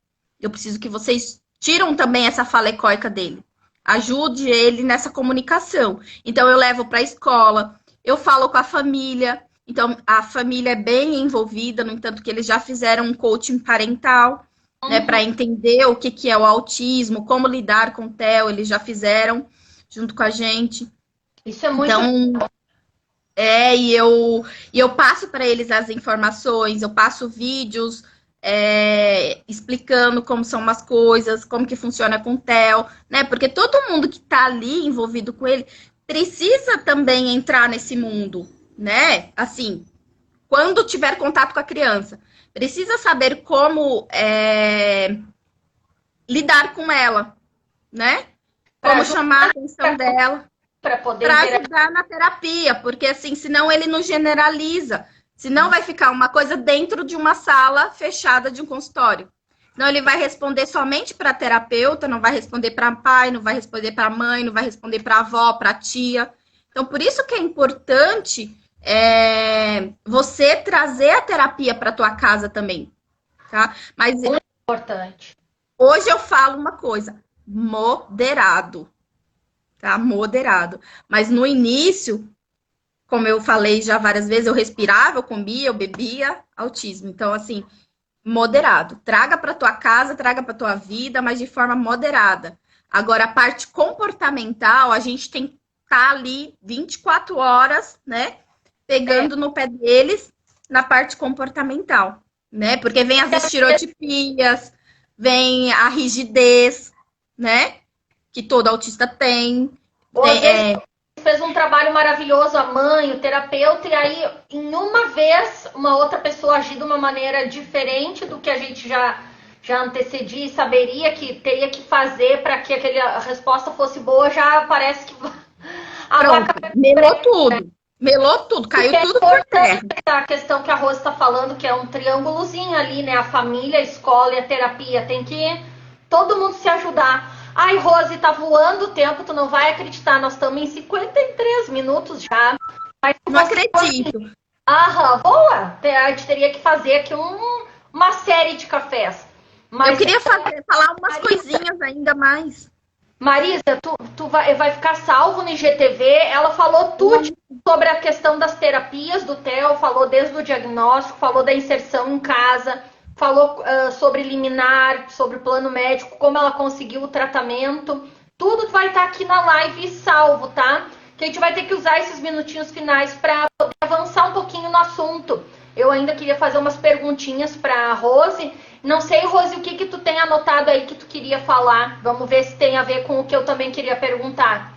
Eu preciso que vocês tiram também essa fala ecóica dele. Ajude ele nessa comunicação. Então, eu levo para a escola, eu falo com a família. Então, a família é bem envolvida, no entanto que eles já fizeram um coaching parental, né, para entender o que é o autismo, como lidar com o Theo, eles já fizeram junto com a gente. Isso é muito... Então, e eu passo para eles as informações, eu passo vídeos explicando como são as coisas, como que funciona com o Theo, né? Porque todo mundo que está ali envolvido com ele precisa também entrar nesse mundo, né? Assim, quando tiver contato com a criança, precisa saber como lidar com ela, né? Como chamar a atenção dela para poder para ajudar na terapia, porque assim, senão ele não generaliza, senão vai ficar uma coisa dentro de uma sala fechada de um consultório. Não, ele vai responder somente para terapeuta, não vai responder para pai, não vai responder para mãe, não vai responder para avó, para tia. Então, por isso que é importante você trazer a terapia para tua casa também, tá? Mas muito importante. Hoje eu falo uma coisa, moderado, tá? Moderado. Mas no início, como eu falei já várias vezes, eu respirava, eu comia, eu bebia, autismo. Então, assim, moderado. Traga para tua casa, traga para tua vida, mas de forma moderada. Agora, a parte comportamental, a gente tem que estar ali 24 horas, né? Pegando no pé deles na parte comportamental, né? Porque vem as estereotipias, vem a rigidez, né? Que todo autista tem. Fez um trabalho maravilhoso, a mãe, o terapeuta, e aí, em uma vez, uma outra pessoa agir de uma maneira diferente do que a gente já antecedia e saberia que teria que fazer para que aquela resposta fosse boa, já parece que melou tudo. Melou tudo, caiu tudo por terra. A questão que a Rose está falando, que é um triângulozinho ali, né? A família, a escola e a terapia. Tem que todo mundo se ajudar. Ai, Rose, tá voando o tempo, tu não vai acreditar. Nós estamos em 53 minutos já. Mas não acredito. Boa! A gente teria que fazer aqui uma série de cafés. Mas eu queria falar umas coisinhas ainda mais. Marisa, tu vai ficar salvo no IGTV. Ela falou tudo sobre a questão das terapias do Theo, falou desde o diagnóstico, falou da inserção em casa, falou sobre liminar, sobre plano médico, como ela conseguiu o tratamento. Tudo vai estar aqui na live salvo, tá? Que a gente vai ter que usar esses minutinhos finais para avançar um pouquinho no assunto. Eu ainda queria fazer umas perguntinhas para a Rose. Não sei, Rose, o que tu tem anotado aí que tu queria falar? Vamos ver se tem a ver com o que eu também queria perguntar.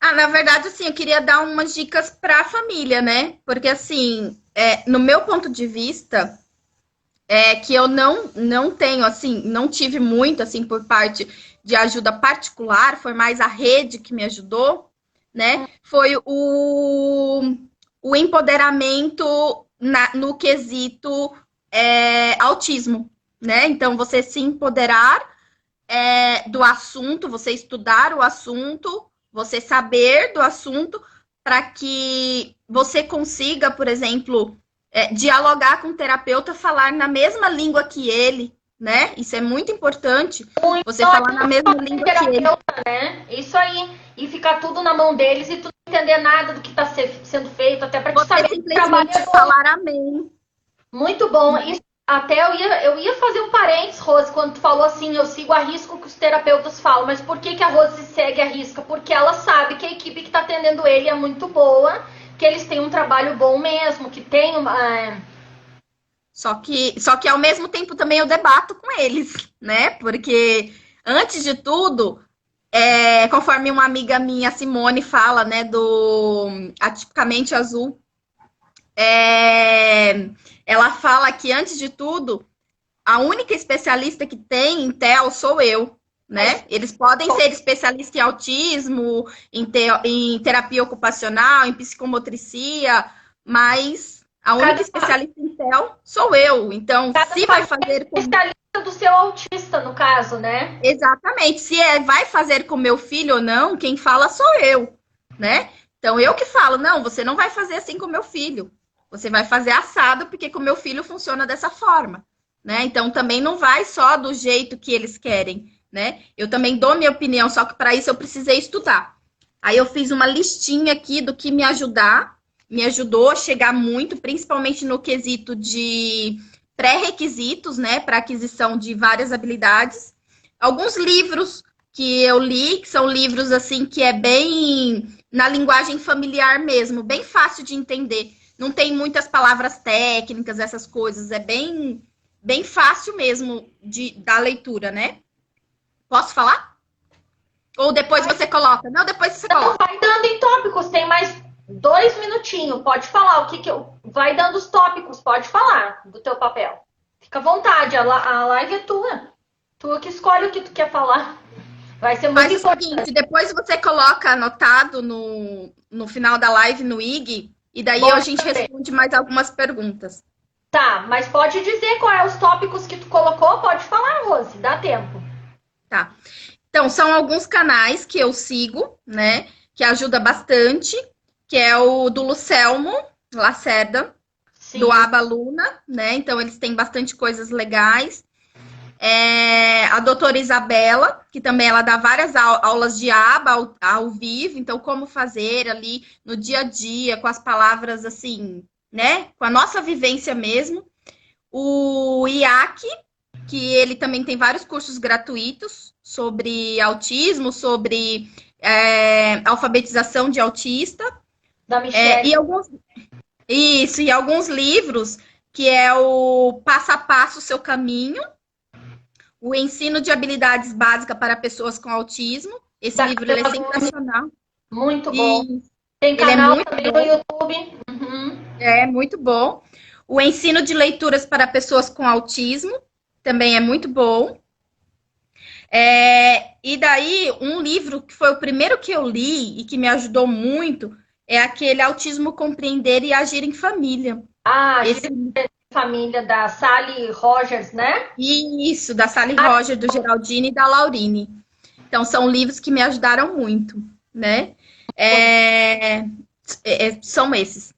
Na verdade, assim, eu queria dar umas dicas para a família, né? Porque, assim, no meu ponto de vista, que eu não tenho, assim, não tive muito, assim, por parte de ajuda particular, foi mais a rede que me ajudou, né? Foi o empoderamento no quesito autismo, né? Então, você se empoderar do assunto, você estudar o assunto, você saber do assunto, para que você consiga, por exemplo, dialogar com o terapeuta, falar na mesma língua que ele, né? Isso é muito importante. Você falar na mesma língua que ele. Né? Isso aí. E ficar tudo na mão deles e tu não entender nada do que está sendo feito, até para te saber simplesmente falar amém. Muito bom. Isso, até eu ia fazer um parênteses, Rose, quando tu falou assim, eu sigo a risca o que os terapeutas falam. Mas por que a Rose segue a risca? Porque ela sabe que a equipe que está atendendo ele é muito boa, que eles têm um trabalho bom mesmo, que tem uma... Só que ao mesmo tempo também eu debato com eles, né? Porque, antes de tudo, conforme uma amiga minha, Simone, fala, né, do Atipicamente Azul, ela fala que, antes de tudo, a única especialista que tem em TEL sou eu, né? Eles podem ser especialistas em autismo, em terapia ocupacional, em psicomotricia, mas a única especialista em TEL sou eu. Então, se vai fazer com... especialista do seu autista, no caso, né? Exatamente. Se vai fazer com meu filho ou não, quem fala sou eu, né? Então, eu que falo, não, você não vai fazer assim com meu filho. Você vai fazer assado, porque com meu filho funciona dessa forma, né? Então, também não vai só do jeito que eles querem, né? Eu também dou minha opinião, só que para isso eu precisei estudar. Aí eu fiz uma listinha aqui do que me ajudou a chegar muito, principalmente no quesito de pré-requisitos, né, para aquisição de várias habilidades. Alguns livros que eu li, que são livros assim que é bem na linguagem familiar mesmo, bem fácil de entender. Não tem muitas palavras técnicas, essas coisas, é bem fácil mesmo da leitura, né? Posso falar? Ou depois você coloca? Não, depois você coloca. Vai dando em tópicos, tem mais 2 minutinhos, pode falar. Vai dando os tópicos, pode falar do teu papel. Fica à vontade, a live é tua. Tu que escolhe o que tu quer falar. Vai ser muito Faz o importante. seguinte, depois você coloca anotado no final da live no IG, e daí a gente responde mais algumas perguntas. Tá, mas pode dizer quais os tópicos que tu colocou? Pode falar, Rose, dá tempo. Tá. Então, são alguns canais que eu sigo, né? Que ajuda bastante, que é o do Lucelmo Lacerda, Sim. do Aba Luna, né? Então, eles têm bastante coisas legais. A doutora Isabela, que também ela dá várias aulas de aba ao vivo, então como fazer ali no dia a dia, com as palavras assim, né? Com a nossa vivência mesmo. O IAC, que ele também tem vários cursos gratuitos sobre autismo, sobre alfabetização de autista. Da Michelle. E alguns livros, que é o Passo a Passo, Seu Caminho, o ensino de habilidades básicas para pessoas com autismo. Esse livro ele é sensacional. Muito bom. E tem canal também bom. no YouTube. Uhum. É muito bom. O ensino de leituras para pessoas com autismo também é muito bom. E daí, um livro que foi o primeiro que eu li e que me ajudou muito é aquele Autismo Compreender e Agir em Família. Agir em Família, da Sally Rogers, né? Isso, da Sally Rogers, do Geraldine e da Laurine. Então, são livros que me ajudaram muito, né? São esses.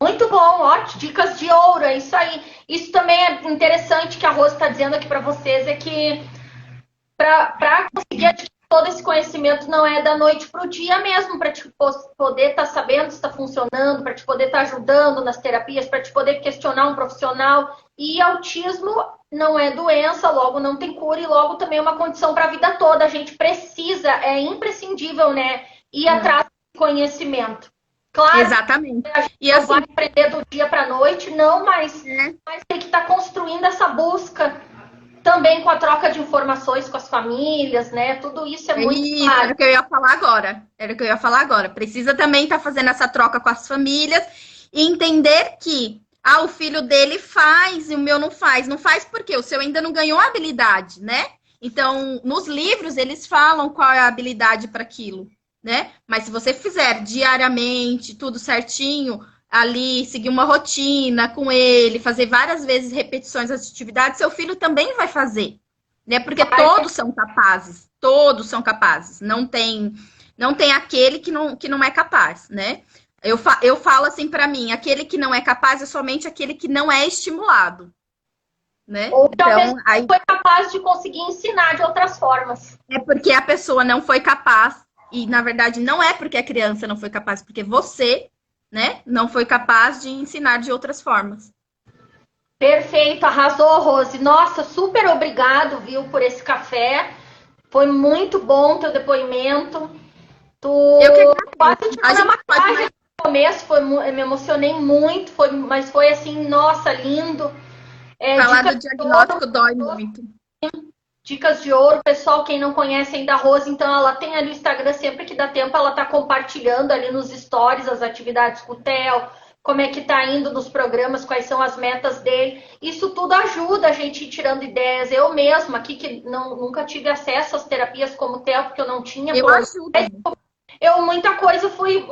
Muito bom, ótimo, dicas de ouro, é isso aí. Isso também é interessante que a Rose está dizendo aqui para vocês, é que para conseguir adquirir todo esse conhecimento não é da noite para o dia mesmo, para te poder estar sabendo se está funcionando, para te poder estar ajudando nas terapias, para te poder questionar um profissional. E autismo não é doença, logo não tem cura e logo também é uma condição para a vida toda. A gente precisa, é imprescindível, né? Ir atrás do conhecimento. Claro, exatamente. A gente não vai aprender do dia para a noite, não, mas tem que estar construindo essa busca também com a troca de informações com as famílias, né? Tudo isso é muito claro. Era o que eu ia falar agora. Precisa também estar fazendo essa troca com as famílias e entender que o filho dele faz e o meu não faz. Não faz porque o seu ainda não ganhou a habilidade, né? Então, nos livros, eles falam qual é a habilidade para aquilo, né? Mas se você fizer diariamente, tudo certinho, ali, seguir uma rotina com ele, fazer várias vezes repetições das atividades, seu filho também vai fazer, né? Porque todos são capazes. Não tem aquele que não é capaz, né? Eu falo assim para mim, aquele que não é capaz é somente aquele que não é estimulado, né? Ou então, aí foi capaz de conseguir ensinar de outras formas. É porque a pessoa não foi capaz, e na verdade não é porque a criança não foi capaz, porque você, né, não foi capaz de ensinar de outras formas. Perfeito, arrasou, Rose. Nossa, super obrigado, viu, por esse café. Foi muito bom teu depoimento. Eu que quase tirou na maquiagem no começo, me emocionei muito, mas foi assim, nossa, lindo. Falar do diagnóstico dói muito. Dicas de ouro, pessoal, quem não conhece ainda a Rose, então ela tem ali o Instagram, sempre que dá tempo, ela tá compartilhando ali nos stories as atividades com o Theo, como é que tá indo nos programas, quais são as metas dele. Isso tudo ajuda a gente ir tirando ideias. Eu mesma aqui, que nunca tive acesso às terapias como o Theo, porque eu não tinha. Muita coisa fui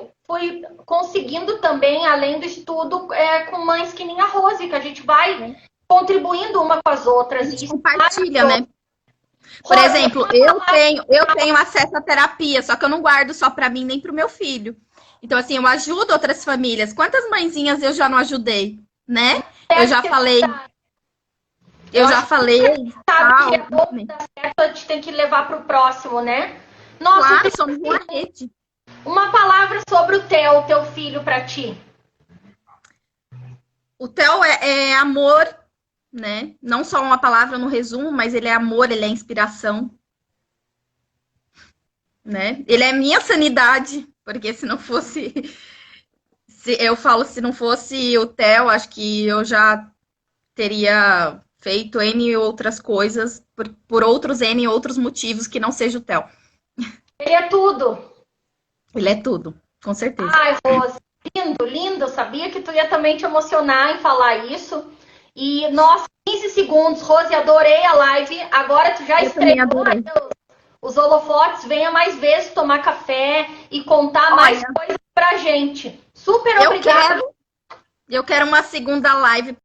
conseguindo também, além do estudo, com mães que nem a Rose, que a gente vai contribuindo uma com as outras. A gente compartilha, né? Por exemplo, eu tenho acesso à terapia, só que eu não guardo só para mim nem para o meu filho. Então, assim, eu ajudo outras famílias. Quantas mãezinhas eu já não ajudei, né? Eu já falei. Sabe que certo, a gente tem que levar para o próximo, né? Nossa, claro, somos uma rede. Uma palavra sobre o Theo, teu filho, para ti. O Theo é amor, né? Não só uma palavra no resumo, mas ele é amor, ele é inspiração, né? Ele é minha sanidade, porque se não fosse, se não fosse o Theo, acho que eu já teria feito N outras coisas por outros N outros motivos que não seja o Theo. Ele é tudo. Ele é tudo, com certeza. Ai, Rose, lindo, lindo. Eu sabia que tu ia também te emocionar em falar isso. E, nossa, 15 segundos. Rose, adorei a live. Agora tu já estreou os holofotes. Venha mais vezes tomar café e contar mais coisas pra gente. Super obrigada. Eu quero uma segunda live